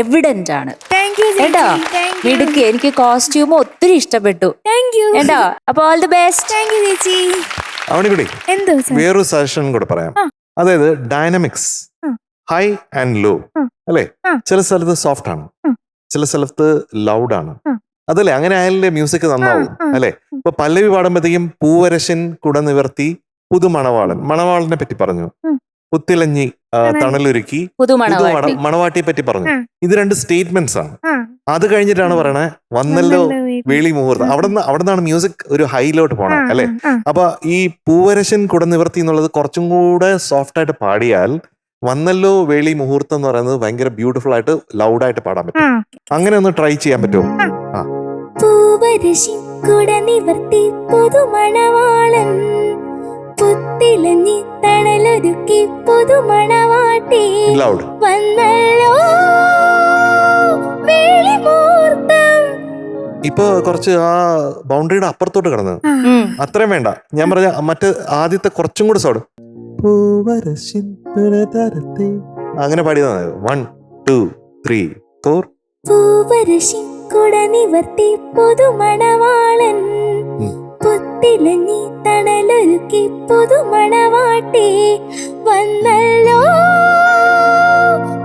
എവിഡന്റ് ആണ് കേട്ടോ. മിടുക്കി. എനിക്ക് കോസ്റ്റ്യൂം ഒത്തിരി ഇഷ്ടപ്പെട്ടു കേട്ടോ. അപ്പൊ ഓൾ ദി ബെസ്റ്റ്. ചേച്ചി. അവണിക്കുട്ടി എന്തോ സർ? വേറൊരു സജഷൻ കൂടെ പറയാം. അതായത് ഡൈനാമിക്സ് ഹൈ ആൻഡ് ലോ അല്ലെ. ചില സ്ഥലത്ത് സോഫ്റ്റ് ആണ്, ചില സ്ഥലത്ത് ലൗഡ് ആണ്. അതല്ലേ, അങ്ങനെ ആയാലേ മ്യൂസിക് നന്നാവും അല്ലെ. ഇപ്പൊ പല്ലവി പാടുമ്പോഴത്തേക്കും പൂവരശൻ കുട നിവർത്തി പുതുമണവാളൻ, മണവാളനെ പറ്റി പറഞ്ഞു. പുത്തിലഞ്ഞി തണലൊരുക്കി മണവാട്ടിയെ പറ്റി പറഞ്ഞു. ഇത് രണ്ട് സ്റ്റേറ്റ്മെന്റ്സ് ആണ്. അത് കഴിഞ്ഞിട്ടാണ് പറയണേ വന്നല്ലോ വേളി മുഹൂർത്തം. അവിടെ നിന്നാണ് മ്യൂസിക് ഒരു ഹൈയിലോട്ട് പോണം അല്ലെ. അപ്പൊ ഈ പൂവരശൻ കുട നിവർത്തി എന്നുള്ളത് കുറച്ചും കൂടെ സോഫ്റ്റ് ആയിട്ട് പാടിയാൽ വന്നല്ലോ വേളി മുഹൂർത്തം എന്ന് പറയുന്നത് ഭയങ്കര ബ്യൂട്ടിഫുൾ ആയിട്ട് ലൗഡായിട്ട് പാടാൻ പറ്റും. അങ്ങനെ ഒന്ന് ട്രൈ ചെയ്യാൻ പറ്റുമോ? പൂവരശിൻ കുട നിവർത്തി പുതുമണവാളൻ പുത്തിലഞ്ഞി തണലൊരുക്കി പുതുമണവാട്ടി ലൗഡ് വന്നല്ലോ വേളി മുഹൂർത്തം. ഇപ്പൊ കുറച്ച് ആ ബൗണ്ടറിയുടെ അപ്പുറത്തോട്ട് കിടന്നത് അത്രയും വേണ്ട. ഞാൻ പറഞ്ഞ മറ്റേ ആദ്യത്തെ കുറച്ചും കൂടെ സൗണ്ട് അങ്ങനെ പാടിയതാണ്. 1 2 3 4. പൂവരശിൻ കുട നിവർത്തി പുതുമണവാളൻ പുത്തിലഞ്ഞി തണലൊരുക്കി പുതുമണവാട്ടി വന്നല്ലോ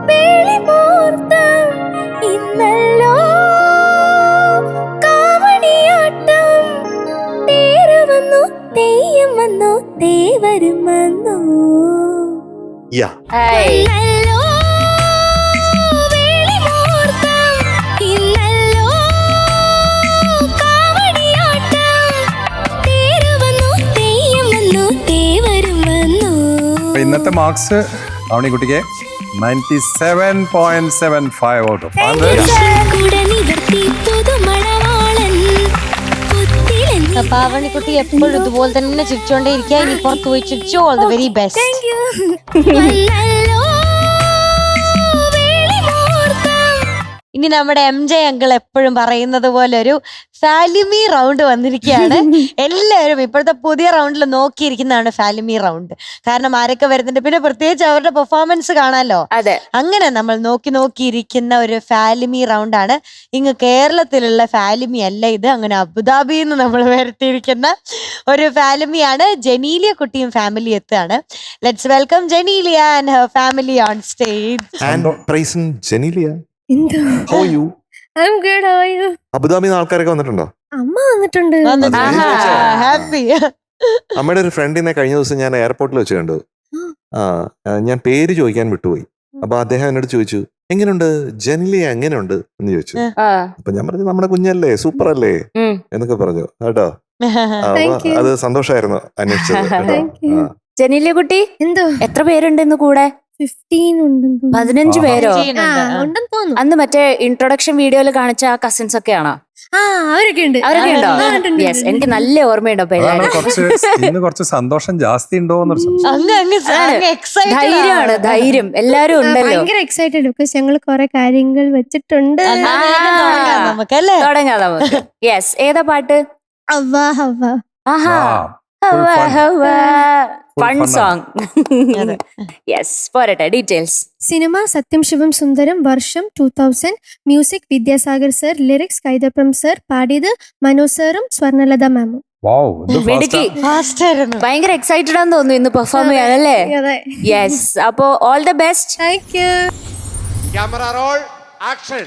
വേളി മുഹൂർത്തം ഇന്നല്ലോ കാവടിയാട്ടം തേര് വന്നു തെയ്യം വന്നു തേവരും വന്നു. വന്നല്ലോ വേളി മുഹൂർത്തം ഇന്നല്ലോ കാവടിയാട്ടം തേര് വന്നു തെയ്യം വന്നു തേവരും വന്നു. ഇന്നത്തെ മാർക്സ് ആവണിക്കുട്ടിക്ക് 97.75 ഔട്ട് ഓഫ് 100. അപ്പൊ ആവണിക്കുട്ടി എപ്പോഴും ഇതുപോലെ തന്നെ ചിരിച്ചോണ്ടേ ഇരിക്കുക. ഇനി പുറത്ത് പോയി ചിരിച്ചു. All the very best. ഇനി നമ്മുടെ MJ അങ്കിൾ എപ്പോഴും പറയുന്നത് പോലെ ഒരു ഫാലിമി റൗണ്ട് വന്നിരിക്കുകയാണ്. എല്ലാവരും ഇപ്പോഴത്തെ പുതിയ റൗണ്ടിൽ നോക്കിയിരിക്കുന്നതാണ് ഫാലിമി റൗണ്ട്. കാരണം ആരൊക്കെ വരുന്നുണ്ട്, പിന്നെ പ്രത്യേകിച്ച് അവരുടെ പെർഫോമൻസ് കാണാലോ. അതെ, അങ്ങനെ നമ്മൾ നോക്കിയിരിക്കുന്ന ഒരു ഫാലിമി റൗണ്ടാണ്. ഇങ്ങ് കേരളത്തിലുള്ള ഫാലിമി അല്ല ഇത്, അങ്ങനെ അബുദാബിയിൽ നിന്ന് നമ്മൾ വരുത്തിയിരിക്കുന്ന ഒരു ഫാലിമിയാണ്. ജനീലിയ കുട്ടിയും ഫാമിലി എത്തുകയാണ്. Let's welcome Genelia and her family on stage. അബുദാബിന്ന് ആൾക്കാരൊക്കെ വന്നിട്ടുണ്ടോ? അമ്മ വന്നിട്ടുണ്ട്. ഹാപ്പി. അമ്മയുടെ ഒരു ഫ്രണ്ടിനെ കഴിഞ്ഞ ദിവസം ഞാൻ എയർപോർട്ടിൽ വെച്ച് കണ്ടു. ഞാൻ പേര് ചോദിക്കാൻ വിട്ടുപോയി. അപ്പൊ അദ്ദേഹം എന്നോട് ചോദിച്ചു, എങ്ങനെയുണ്ട് ജനലിയ, എങ്ങനെയുണ്ട് എന്ന് ചോദിച്ചു. അപ്പൊ ഞാൻ പറഞ്ഞു, നമ്മുടെ കുഞ്ഞല്ലേ, സൂപ്പർ അല്ലേ എന്നൊക്കെ പറഞ്ഞു കേട്ടോ. അത് സന്തോഷമായിരുന്നു അന്വേഷിച്ചത്. ജനീലിയ കുട്ടി, എന്തോ എത്ര പേരുണ്ട് ഇന്ന് കൂടെ? 15 പേരോ? അന്ന് മറ്റേ ഇൻട്രൊഡക്ഷൻ വീഡിയോയിൽ കാണിച്ച ആ കസിൻസ് ഒക്കെ ആണോ? അവരൊക്കെ ഉണ്ട്. അവരൊക്കെ ഉണ്ടോ? യെസ്, എനിക്ക് നല്ല ഓർമ്മയുണ്ട്. അപ്പൊ ഇന്ന് കുറച്ച് സന്തോഷം ജാസ്തി ഉണ്ടോ? ധൈര്യമാണ്, ധൈര്യം എല്ലാരും ഉണ്ടല്ലോ. ഭയങ്കര എക്സൈറ്റഡ് ബിക്കോസ് ഞങ്ങൾ കുറെ കാര്യങ്ങൾ വെച്ചിട്ടുണ്ട്. തുടങ്ങാം നമുക്ക്. യെസ്, ഏതാ പാട്ട്? അവ്വാ ഹവ്വാ. ആഹാ, ഫൺ സോങ്. യെസ്, പോരട്ടെ, ഡീറ്റെയിൽസ്. സിനിമ സത്യം ശിവം സുന്ദരം, വർഷം 2000, music Vidyasagar sir, lyrics Kaithapram sir, പാടിയത് മനോജ് സാറും സ്വർണലത മാമും. ഭയങ്കര എക്സൈറ്റഡ് ആണെന്ന് തോന്നുന്നു ഇന്ന് പെർഫോം ചെയ്യാനല്ലേ? യെസ്, അപ്പോ all the best. Thank you. Camera roll, action.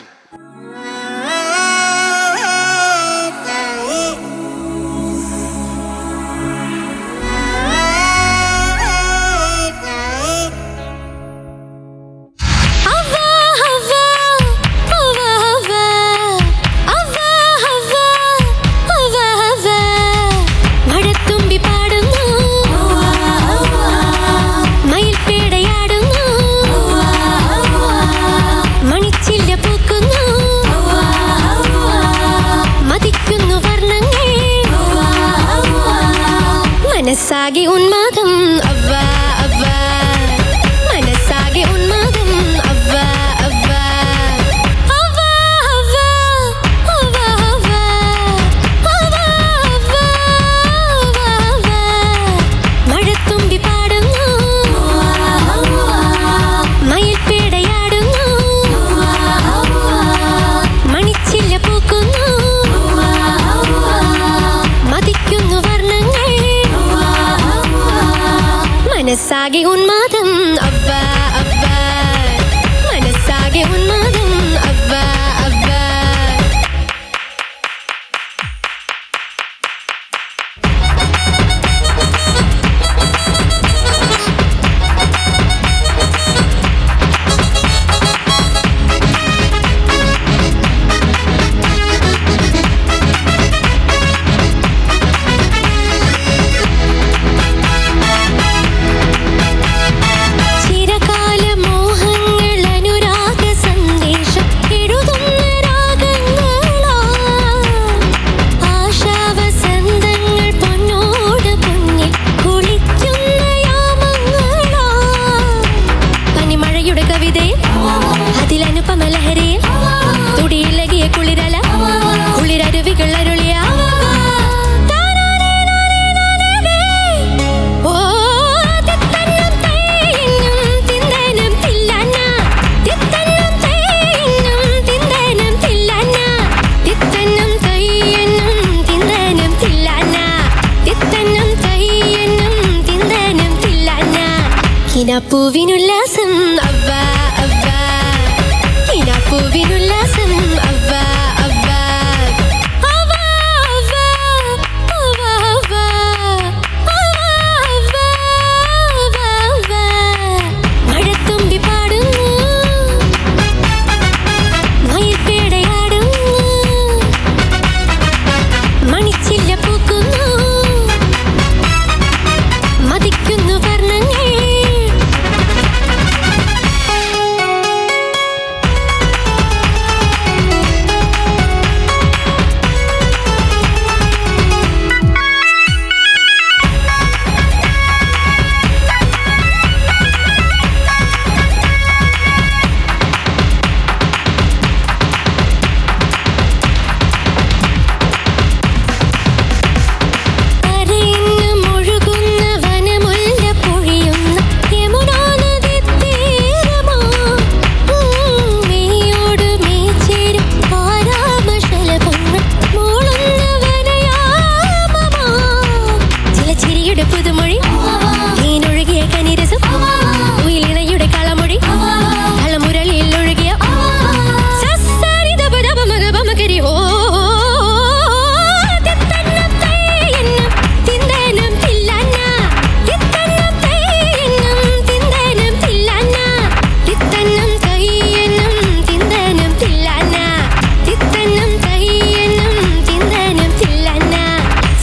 അതിലനുപമ ലഹരിയിൽ തുടിയിലകിയ കുളിരല കുളിരരുവികൾ അരുളിയ പൂവിനുല്ലാസം അവ അവ പൂവിനുല്ലാസം അവ അവ അവ അവ അവ അവ അവ മഴത്തുമ്പി പാടുന്നു മയിൽപ്പേടയാടുന്നു മണിച്ചില്ല പൂക്കുന്നു മതിക്കുന്നു വർണ്ണങ്ങൾ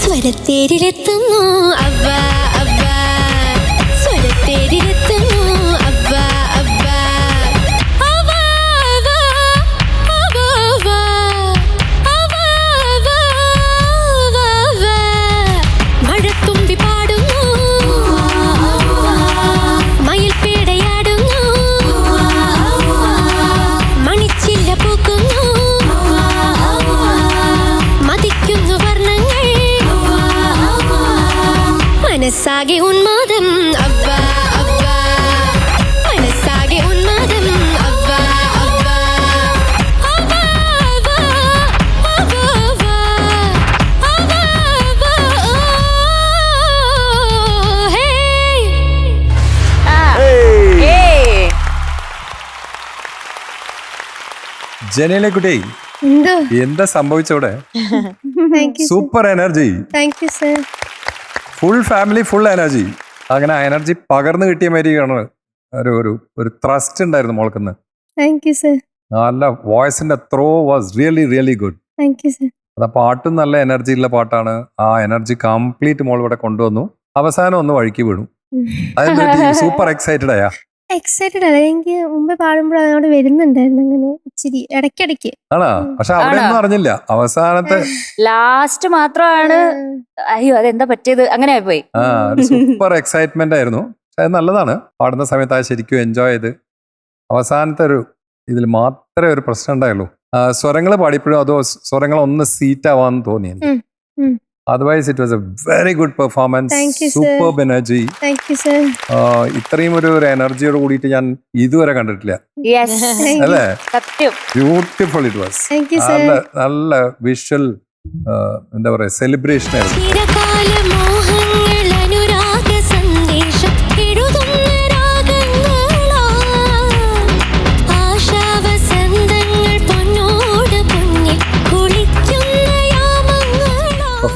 സ്വരത്തേരിലെത്തുന്നു അവ അവ സ്വരത്തേരിലെത്തുന്നു അവ അവ അവ അവ അവ അവ അവ മഴത്തുമ്പി പാടുന്നു മയിൽപ്പേടയാടുന്നു മണിച്ചില്ല പൂക്കുന്നു മതിക്കുന്നു വർണ്ണങ്ങൾ മനസ്സാകെ ഉന്മാദം അവ അവ മനസ്സാകെ ഉന്മാദം അവ അവ അവ അവ അവ അവ അവ ഹേ ജനീലെ കുട്ടി എന്തോ എന്താ സംഭവിച്ചവിടെ? Thank you super energy, thank you sir. Full family full energy. അങ്ങനെ എനർജി പകർന്നു കിട്ടിയ മാതിരിയാണ്. ഒരു ത്രസ്റ്റ് ഉണ്ടായിരുന്നു മോൾക്കുന്ന്. Thank you sir. നല്ല വോയിസിന്റെ throw was really really good. Thank you sir. അത് പാട്ടും നല്ല എനർജി ഉള്ള പാട്ടാണ്. ആ എനർജി കംപ്ലീറ്റ് മോൾ ഇവിടെ കൊണ്ടുവന്നു. അവസാനം ഒന്ന് വഴിക്ക് വീണു. അതെന്താ സൂപ്പർ എക്സൈറ്റഡ് ആയാ? എക്സൈറ്റഡ് അല്ല, എനിക്ക് മുമ്പ് പാടുമ്പോൾ അതോട് വരുന്നുണ്ടായിരുന്നു അങ്ങനെ ഇച്ചിരി ഇടയ്ക്കിടയ്ക്ക്. ആണോ? പക്ഷെ അവിടെ ഒന്നും അറിഞ്ഞില്ല. അവസാനത്തെ ലാസ്റ്റ് മാത്രമാണ് അയ്യോ അതെന്താ പറ്റിയത് അങ്ങനെ പോയി. ഒരു സൂപ്പർ എക്സൈറ്റ്മെന്റ് ആയിരുന്നു. പക്ഷെ അത് നല്ലതാണ്. പാടുന്ന സമയത്ത് അത് ശരിക്കും എൻജോയ് ചെയ്ത് അവസാനത്തെ ഇതിൽ മാത്രമേ ഒരു പ്രശ്നം ഉണ്ടായുള്ളൂ. സ്വരങ്ങൾ പാടിയപ്പോഴും അതോ സ്വരങ്ങൾ ഒന്ന് സീറ്റ് ആവാന്ന് തോന്നി എനിക്ക്. Otherwise it was A very good performance. Superb energy. ഇത്രയും ഒരു എനർജിയോട് കൂടിയിട്ട് ഞാൻ ഇതുവരെ കണ്ടിട്ടില്ല. അല്ലേ? Beautiful it was. നല്ല വിഷ്വൽ എന്താ പറയാ സെലിബ്രേഷൻ ആയിരുന്നു.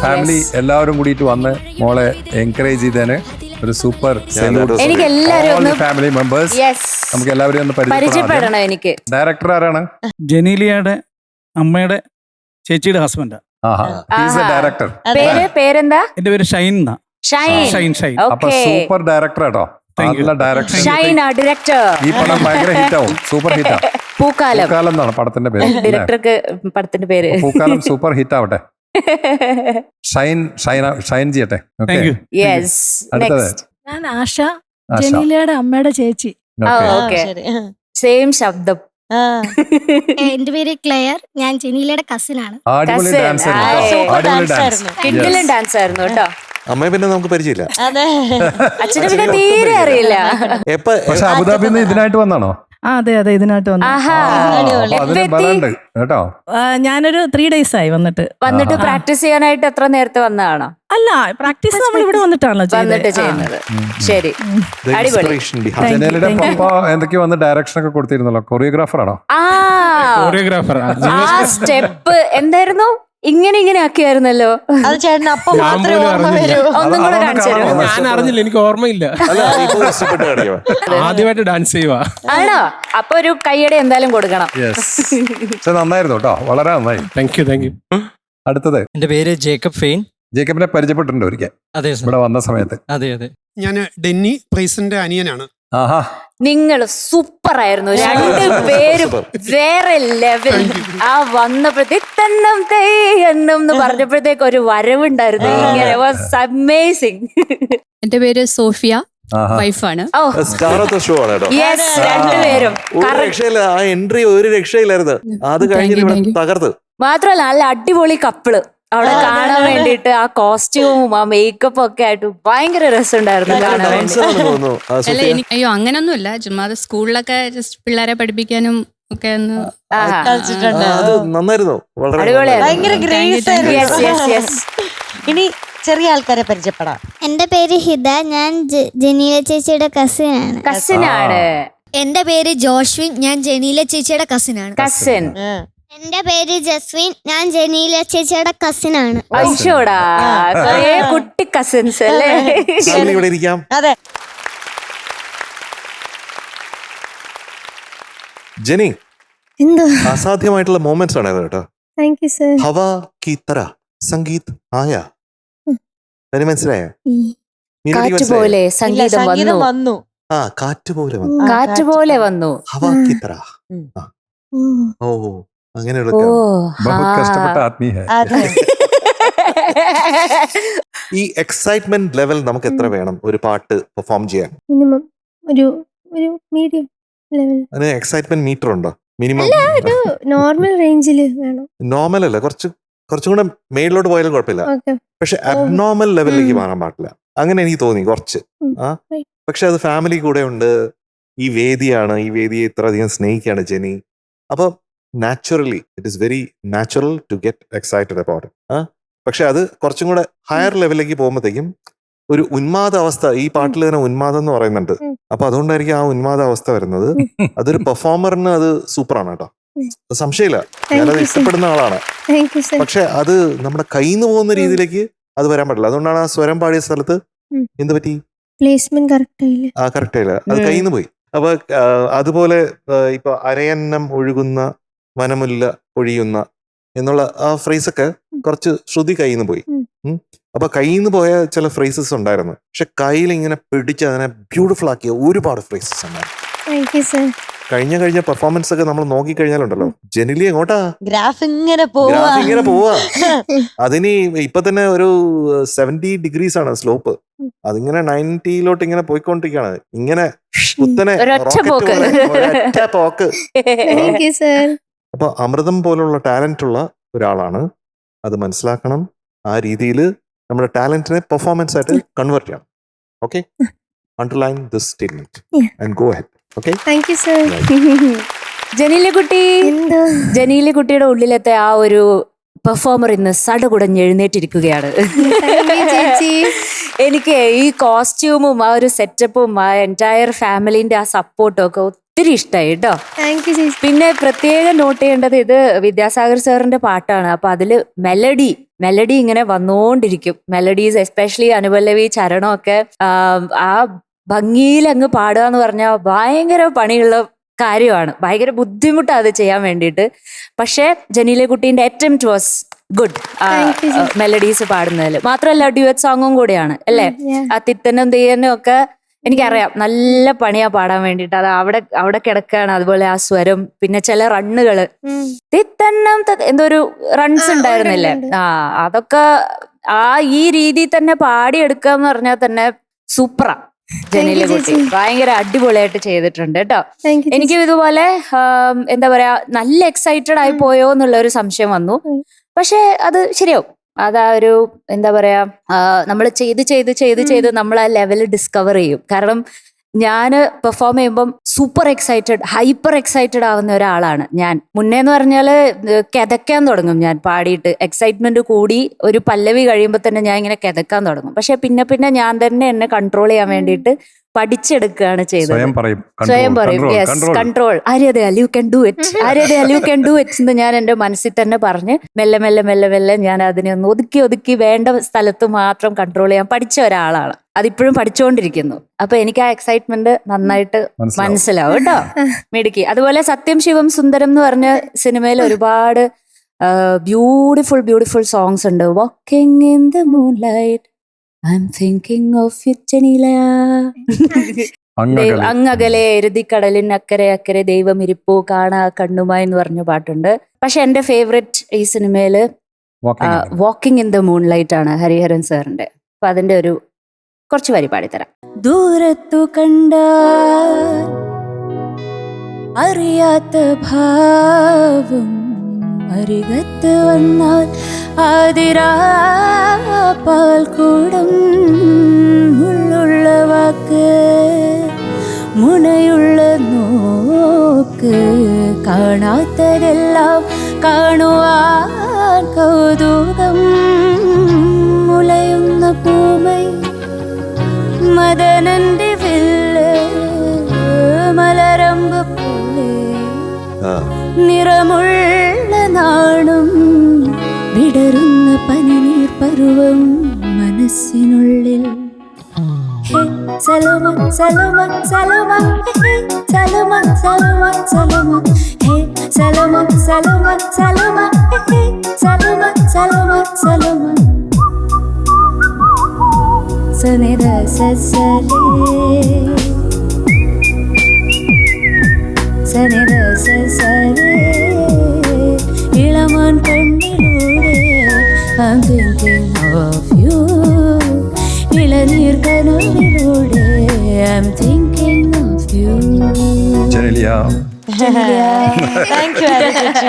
ഫാമിലി എല്ലാവരും കൂടിയിട്ട് വന്ന് മോളെ എൻകറേജ് ചെയ്തതിന് ഒരു സൂപ്പർ എനിക്ക് എല്ലാവരും ഫാമിലി മെമ്പേഴ്സ് നമുക്ക് എല്ലാവരും ഒന്ന് പരിചയപ്പെടണം. എനിക്ക് ഡയറക്ടർ ആരാണ്? ജനീലിയയുടെ അമ്മയുടെ ചേച്ചിയുടെ ഹസ്ബൻഡാ ഡയറക്ടർ. പേരെന്താ? എന്റെ പേര് ഷൈൻ. അപ്പൊ സൂപ്പർ ഡയറക്ടർ കേട്ടോ. നല്ല ഡയറക്ടർ. ഈ പടം ഭയങ്കര ഹിറ്റ് ആവും. സൂപ്പർ ഹിറ്റാ. പൂക്കാലം എന്നാണ് പടത്തിന്റെ പേര്. ഡയറക്ടർക്ക് പടത്തിന്റെ പേര് പൂക്കാലം സൂപ്പർ ഹിറ്റ് ആവട്ടെ. ഷൈൻ ചെയ്യട്ടെ. യെസ്. അടുത്തത് ഞാൻ ആശ, ജനീലയുടെ അമ്മയുടെ ചേച്ചി. സെയിം ശബ്ദം. ആ. എന്റെ പേര് ക്ലെയർ, ഞാൻ ജെനീലയുടെ കസിനാണ്. അടിപൊളി Cousin. ഡാൻസ് ആ, super അടിപൊളി dance ഡാൻസ് ആയിരുന്നു. കിഡിലും ഡാൻസ് ആയിരുന്നു കേട്ടോ. അമ്മയെ പിന്നെ നമുക്ക് പരിചയമില്ല. അതെ. അച്ഛന് പിന്നെ തീരെ അറിയില്ല. എപ്പ പക്ഷെ അബുദാബിയിൽ നിന്ന് ഇതിനായിട്ട് വന്നാണോ? അതെ ഇതിനായിട്ട് വന്നു. ആഹാ, അടിപൊളി. അപ്പൊ അതിന് എപ്പോ ബലമുണ്ട് കേട്ടോ. ഞാനൊരു 3 days ആയി വന്നിട്ട്. വന്നിട്ട് പ്രാക്ടീസ് ചെയ്യാനായിട്ട് എത്ര നേരത്തെ വന്നതാണോ? അല്ല, പ്രാക്ടീസ് നമ്മൾ ഇവിടെ വന്നിട്ടാണല്ലോ വന്നിട്ട് ചെയ്യുന്നത്. ശരി, അടിപൊളി. ഇൻസ്പിറേഷൻ ബിഹൈൻഡ് ജനേലിയുടെ പപ്പ എന്തൊക്കെയോ വന്ന് ഡയറക്ഷൻ ഒക്കെ കൊടുത്തിരുന്നല്ലോ. കൊറിയോഗ്രാഫർ ആണോ? ആ, കോറിയോഗ്രാഫർ ആ സ്റ്റെപ്പ് എന്തായിരുന്നു? ഇങ്ങനെ ആക്കിയായിരുന്നല്ലോ. അത് ചേട്ടൻ അപ്പം ഞാൻ മാത്രമേ പോലും ഓർമ്മ അറിഞ്ഞില്ല. വരൂ. ഒന്നും കൂടെ അതൊന്ന് കാണിച്ചു കാണാമോ? തരുമോ? ഞാൻ അറിഞ്ഞില്ല, എനിക്ക് ഓർമ്മയില്ല. അല്ല ഇപ്പൊ കഷ്ടപ്പെട്ട് കാണിക്കുക. ആദ്യമായിട്ട് ഡാൻസ് ചെയ്യുക. ആണോ? അപ്പൊ ഒരു കൈയ്യടി എന്തായാലും കൊടുക്കണം. യെസ്. പക്ഷെ നന്നായിരുന്നു കേട്ടോ, വളരെ നന്നായി. Thank you. അടുത്തത് എന്റെ പേര് ജേക്കബ് ഫെയിൻ. ജേക്കബിനെ പരിചയപ്പെട്ടിട്ടുണ്ട് ഒരിക്കൽ അതെ സർ. ഇവിടെ വന്ന സമയത്ത്. അതെ. ഞാൻ ഡെന്നി പ്രൈസിന്റെ അനിയനാണ്. ആഹാ. നിങ്ങൾ സൂപ്പർ ആയിരുന്നു രണ്ടുപേരും, വേറെ ലെവൽ. ആ വന്നപ്പോഴത്തേക്കും തെയ്യണ്ണം എന്ന് പറഞ്ഞപ്പോഴത്തേക്ക് ഒരു വരവുണ്ടായിരുന്നു. ഇങ്ങനെ വാസ് അമേസിംഗ്. എന്റെ പേര് സോഫിയ, ആഹാ. വൈഫാണ്. ഓ സ്കാറത്തെ ഷോ ആണ് കേട്ടോ. യെസ്, രണ്ടുപേരും ഒരു രക്ഷയില്ല, ആ എൻട്രി ഒരു രക്ഷയില്ലായിരുന്നു. അത് കഴിഞ്ഞിട്ട് ഇവിടെ തകർത്ത്. മാത്രമല്ല നല്ല അടിപൊളി കപ്പിള് അവിടെ കാണാൻ വേണ്ടിട്ട്. ആ കോസ്റ്റ്യൂമും ആ മേക്കപ്പും ഒക്കെ ആയിട്ട് ഭയങ്കര രസമുണ്ടായിരുന്നു കാണാൻ വേണ്ടി. ഡാൻസർ ആണെന്ന് തോന്നുന്നു. ആ, അല്ല, സോഫിയ. അയ്യോ അങ്ങനൊന്നുമില്ല, ചുമ്മാ സ്കൂളിലൊക്കെ ജസ്റ്റ് പിള്ളേരെ പഠിപ്പിക്കാനും ഒക്കെ ഒന്ന്. ആഹാ. കളിച്ചിട്ടുണ്ട്. അത് നന്നായിരുന്നു, വളരെ അടിപൊളിയായിരുന്നു. ഭയങ്കര ഗ്രേസ് Yes, yes, yes. ഇനി ചെറിയ ആൾക്കാരെ പരിചയപ്പെടാം. എന്റെ പേര് ഹിത, ഞാൻ ജനീല ചേച്ചിയുടെ കസിനാണ്. കസിനാണ്. എന്റെ പേര് ജോഷ്വിൻ, ഞാൻ ജെനീല ചേച്ചിയുടെ കസിനാണ്. കസിൻ. എന്റെ പേര് ജസ്വിൻ, ഞാൻ ജനീല ചേച്ചിയുടെ കസിനാണ്. അയ്യോടാ, കുറേ കുട്ടി കസിൻസ് അല്ലേ? ഫാമിലി ഇവിടെ ഇരിക്കാം. അതെ. ജെനി, എന്തോ? അസാധ്യമായിട്ടുള്ള മൊമെന്റ്സ് ആണ് കേട്ടോ. Thank you sir. ഹവാ കി തര സംഗീത് ആയ. അതിന് മനസ്സിലായോ? മെലഡി കാറ്റ് മനസ്സിലായോ? പോലെ ഇല്ല, സംഗീതം സംഗീതം വന്നു. വന്നു. ആ, കാറ്റ് പോലെ വന്നു. കാറ്റ് പോലെ വന്നു. ഹവാ കി തര. ആ. ഓ, അങ്ങനെയുള്ള ഓ, ബഹുത് ആ. കഷ്ടപ്പെട്ട ആദ്മി ഹൈ. അതെ. ഈ എക്സൈറ്റ്മെന്റ് ലെവൽ നമുക്ക് എത്ര വേണം ഒരു പാട്ട് പെർഫോം ചെയ്യാൻ? മിനിമം ഒരു മീഡിയം ലെവൽ. അതിന് എക്സൈറ്റ്മെന്റ് മീറ്റർ ഉണ്ടോ? മിനിമം ഒരു നോർമൽ റേഞ്ചിൽ വേണം. നോർമൽ അല്ല, കുറച്ചും കൂടെ മേളിലോട്ട് പോയാലും കുഴപ്പമില്ല. ഓക്കെ. പക്ഷെ അബ്നോർമൽ ലെവലിലേക്ക് മാറാൻ പാടില്ല. അങ്ങനെ എനിക്ക് തോന്നി കുറച്ച്. ആ, പക്ഷെ അത് ഫാമിലി കൂടെ ഉണ്ട്, ഈ വേദിയാണ്, ഈ വേദിയെ ഇത്രയധികം സ്നേഹിക്കുകയാണ് ജെനി. അപ്പൊ naturally it is very natural to get excited about it. പക്ഷെ അത് കുറച്ചും കൂടെ ഹയർ ലെവലിലേക്ക് പോകുമ്പോഴത്തേക്കും ഒരു ഉന്മാദ അവസ്ഥ, ഈ പാട്ടിൽ തന്നെ ഉന്മാദം എന്ന് പറയുന്നുണ്ട്. അപ്പൊ അതുകൊണ്ടായിരിക്കും ആ ഉന്മാദ അവസ്ഥ വരുന്നത്. അതൊരു പെർഫോമറിന് അത് സൂപ്പറാണ് കേട്ടോ, അത് സംശയമില്ല. ഞാനത് ഇഷ്ടപ്പെടുന്ന ആളാണ്. Thank you sir. പക്ഷെ അത് നമ്മുടെ കയ്യിൽ നിന്ന് പോകുന്ന രീതിയിലേക്ക് അത് വരാൻ പാടില്ല. അതുകൊണ്ടാണ് ആ സ്വരം പാടിയ സ്ഥലത്ത് എന്ത് പറ്റി? പ്ലേസ്മെന്റ് കറക്റ്റ് ആയില്ല. ആ, കറക്റ്റ് ആയില്ല, അത് കയ്യിൽ നിന്ന് പോയി. അപ്പൊ അതുപോലെ ഇപ്പൊ അരയന്നം ഒഴുകുന്ന വനമുല്ല ഒഴിയുന്ന എന്നുള്ള ആ ഫ്രേസ് ഒക്കെ കുറച്ച് ശ്രുതി കയ്യിൽ നിന്ന് പോയി. അപ്പൊ കയ്യിൽ നിന്ന് പോയ ചില ഫ്രേസസ് ഉണ്ടായിരുന്നു. പക്ഷെ കയ്യിൽ ഇങ്ങനെ പിടിച്ച് അതിനെ ബ്യൂട്ടിഫുൾ ആക്കിയ ഒരുപാട് ഫ്രേസസ് ഉണ്ടായിരുന്നു. Thank you sir. കഴിഞ്ഞ പെർഫോമൻസ് ഒക്കെ നമ്മൾ നോക്കിക്കഴിഞ്ഞാലുണ്ടല്ലോ, ജെനിലി എങ്ങോട്ടാ ഗ്രാഫ് ഇങ്ങനെ പോവാ. ഗ്രാഫ് ഇങ്ങനെ പോവാ. അതിന് ഇപ്പൊ തന്നെ ഒരു 70 degrees ആണ് സ്ലോപ്പ്. അതിങ്ങനെ 90 ഇങ്ങനെ പോയിക്കൊണ്ടിരിക്കുകയാണ്. ഇങ്ങനെ കുത്തനെ ഒരൊറ്റ പോക്ക്. ഒരൊറ്റ പോക്ക്. Thank you sir. അപ്പൊ അമൃതം പോലുള്ള ടാലന്റ് ഉള്ള ഒരാളാണ്, അത് മനസ്സിലാക്കണം. ആ രീതിയിൽ നമ്മുടെ ടാലന്റിനെ പെർഫോമൻസ് ആയിട്ട് കൺവേർട്ട് ചെയ്യണം. Okay, underline this statement and go ahead. Okay, thank you sir. Genelia കുട്ടി, എന്തോ? ജനീല കുട്ടിയുടെ ഉള്ളിലത്തെ ആ ഒരു പെർഫോമർ ഇന്ന് സടകുടഞ്ഞ് എഴുന്നേറ്റിരിക്കുകയാണ്. ചേച്ചി, എനിക്ക് ഈ കോസ്റ്റ്യൂമും ആ ഒരു സെറ്റപ്പും ആ എൻറ്റയർ ഫാമിലിന്റെ ആ സപ്പോർട്ടും ഒക്കെ ഒത്തിരി ഇഷ്ടമായി കേട്ടോ. താങ്ക് യു ചേച്ചി. പിന്നെ പ്രത്യേകം നോട്ട് ചെയ്യേണ്ടത്, ഇത് വിദ്യാസാഗർ സാറിന്റെ പാട്ടാണ്. അപ്പൊ അതില് മെലഡി ഇങ്ങനെ വന്നുകൊണ്ടിരിക്കും. മെലഡീസ് എസ്പെഷ്യലി അനുപല്ലവി ചരണമൊക്കെ ആ ഭംഗിയിൽ അങ്ങ് പാടുക എന്ന് പറഞ്ഞാൽ ഭയങ്കര പണിയുള്ള കാര്യമാണ്. ഭയങ്കര ബുദ്ധിമുട്ടാണ് അത് ചെയ്യാൻ വേണ്ടിയിട്ട്. പക്ഷെ ജനീല കുട്ടീന്റെ അറ്റംപ്റ്റ് വാസ് ഗുഡ്. മെലഡീസ് പാടുന്നതിൽ മാത്രമല്ല, ഡ്യുവറ്റ് സോങ്ങും കൂടിയാണ് അല്ലേ? ആ തിത്തനും തെയ്യനും ഒക്കെ എനിക്കറിയാം, നല്ല പണിയാ പാടാൻ വേണ്ടിട്ട്. അത് അവിടെ കിടക്കാണ്. അതുപോലെ ആ സ്വരം, പിന്നെ ചില റണ്ണുകള്, തിത്തന്നം എന്തോ ഒരു റൺസ് ഉണ്ടായിരുന്നില്ലേ? അതൊക്കെ ആ ഈ രീതിയിൽ തന്നെ പാടിയെടുക്കുക എന്ന് പറഞ്ഞാൽ തന്നെ സൂപ്പറാ. ജനീല കുട്ടി ഭയങ്കര അടിപൊളിയായിട്ട് ചെയ്തിട്ടുണ്ട് കേട്ടോ. എനിക്കും ഇതുപോലെ എന്താ പറയാ നല്ല എക്സൈറ്റഡ് ആയി പോയോ എന്നുള്ള ഒരു സംശയം വന്നു. പക്ഷെ അത് ശരിയാവും. അതാ ഒരു എന്താ പറയാ നമ്മൾ ചെയ്ത് നമ്മൾ ആ ലെവല് ഡിസ്കവർ ചെയ്യും. കാരണം ഞാൻ പെർഫോം ചെയ്യുമ്പം സൂപ്പർ എക്സൈറ്റഡ്, ഹൈപ്പർ എക്സൈറ്റഡ് ആവുന്ന ഒരാളാണ് ഞാൻ. മുന്നേന്ന് പറഞ്ഞാല് കിതയ്ക്കാൻ തുടങ്ങും ഞാൻ പാടിയിട്ട്. എക്സൈറ്റ്മെന്റ് കൂടി ഒരു പല്ലവി കഴിയുമ്പോൾ തന്നെ ഞാൻ ഇങ്ങനെ കിതക്കാൻ തുടങ്ങും. പക്ഷെ പിന്നെ ഞാൻ തന്നെ എന്നെ കൺട്രോൾ ചെയ്യാൻ വേണ്ടിയിട്ട് പഠിച്ചെടുക്കുകയാണ് ചെയ്തത്. സ്വയം പറയും yes control, Arya Dayal you can do it, Arya Dayal you can do it എന്ന് ഞാൻ എൻ്റെ മനസ്സിൽ തന്നെ പറഞ്ഞ് മെല്ലെ ഞാൻ അതിനെ ഒന്ന് ഒതുക്കി വേണ്ട സ്ഥലത്ത് മാത്രം കൺട്രോൾ ചെയ്യാൻ പഠിച്ച ഒരാളാണ്. അതിപ്പോഴും പഠിച്ചുകൊണ്ടിരിക്കുന്നു. അപ്പൊ എനിക്ക് ആ എക്സൈറ്റ്മെന്റ് നന്നായിട്ട് മനസ്സിലാവും കേട്ടോ. മിടുക്കി. അതുപോലെ സത്യം ശിവം സുന്ദരം എന്ന് പറഞ്ഞ സിനിമയിൽ ഒരുപാട് ബ്യൂട്ടിഫുൾ സോങ്സ് ഉണ്ട്. Walking in the moonlight, I'm thinking of you, ജനീല. അങ്ങകലെ എരുതിക്കടലിൻ അക്കരെ ദൈവം ഇരിപ്പോ കാണാ കണ്ണുമായി എന്ന് പറഞ്ഞ പാട്ടുണ്ട്. പക്ഷെ എന്റെ ഫേവറേറ്റ് ഈ സിനിമയില് വാക്കിംഗ് ഇൻ ദ മൂൺലൈറ്റ് ആണ്, ഹരിഹരൻ സാറിന്റെ. അപ്പൊ അതിന്റെ ഒരു കുറച്ച് വരി പാടിത്തരാം. ദൂരത്തു കണ്ട അറിയാത്ത ഭാവം അരികത്ത് വന്നാൽ ആതിരാ പാൽക്കൂടം, മുള്ളുള്ള വാക്ക് മുനയുള്ള നോക്ക്, കാണാത്തതെല്ലാം കാണുവാൻ കൗതുകം, മുളയുന്ന പൂമൈ മദനന്റെ വില്ല്, മലരമ്പ് പോലെ നിറമുള്ള നാണും, വിടരുന്ന പനിനീർ പരുവം മനസ്സിനുള്ളിൽ. Salomon Salomon Salomon Salomon Salomon Salomon Salomon Salomon Salomon Salomon Salomon Salomon സനിധ സസലേ സനിധ സസലേ ഇളമാൻ കണ്ണിലൂടെ I'm thinking of you, ഇളനീർ കനവിലൂടെ I'm thinking of you. Genelia. Thank you ചേച്ചി.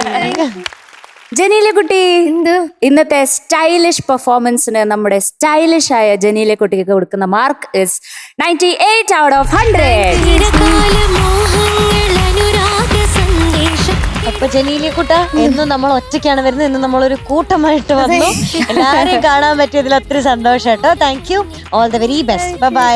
ജനീല കുട്ടി, ഇന്നത്തെ സ്റ്റൈലിഷ് പെർഫോമൻസിന് നമ്മുടെ സ്റ്റൈലിഷ് ആയ ജനീല കുട്ടിക്ക് കൊടുക്കുന്ന മാർക്ക് ഇസ് 98 out of 100. അപ്പൊ ജനീലിയ കുട്ട, എന്നും നമ്മൾ ഒറ്റയ്ക്കാണ് വരുന്നത്, ഇന്ന് നമ്മളൊരു കൂട്ടമായിട്ട് വന്നു. എല്ലാരെയും കാണാൻ പറ്റിയതിൽ ഒത്തിരി സന്തോഷം കേട്ടോ. Thank U. All the very best. Bye bye.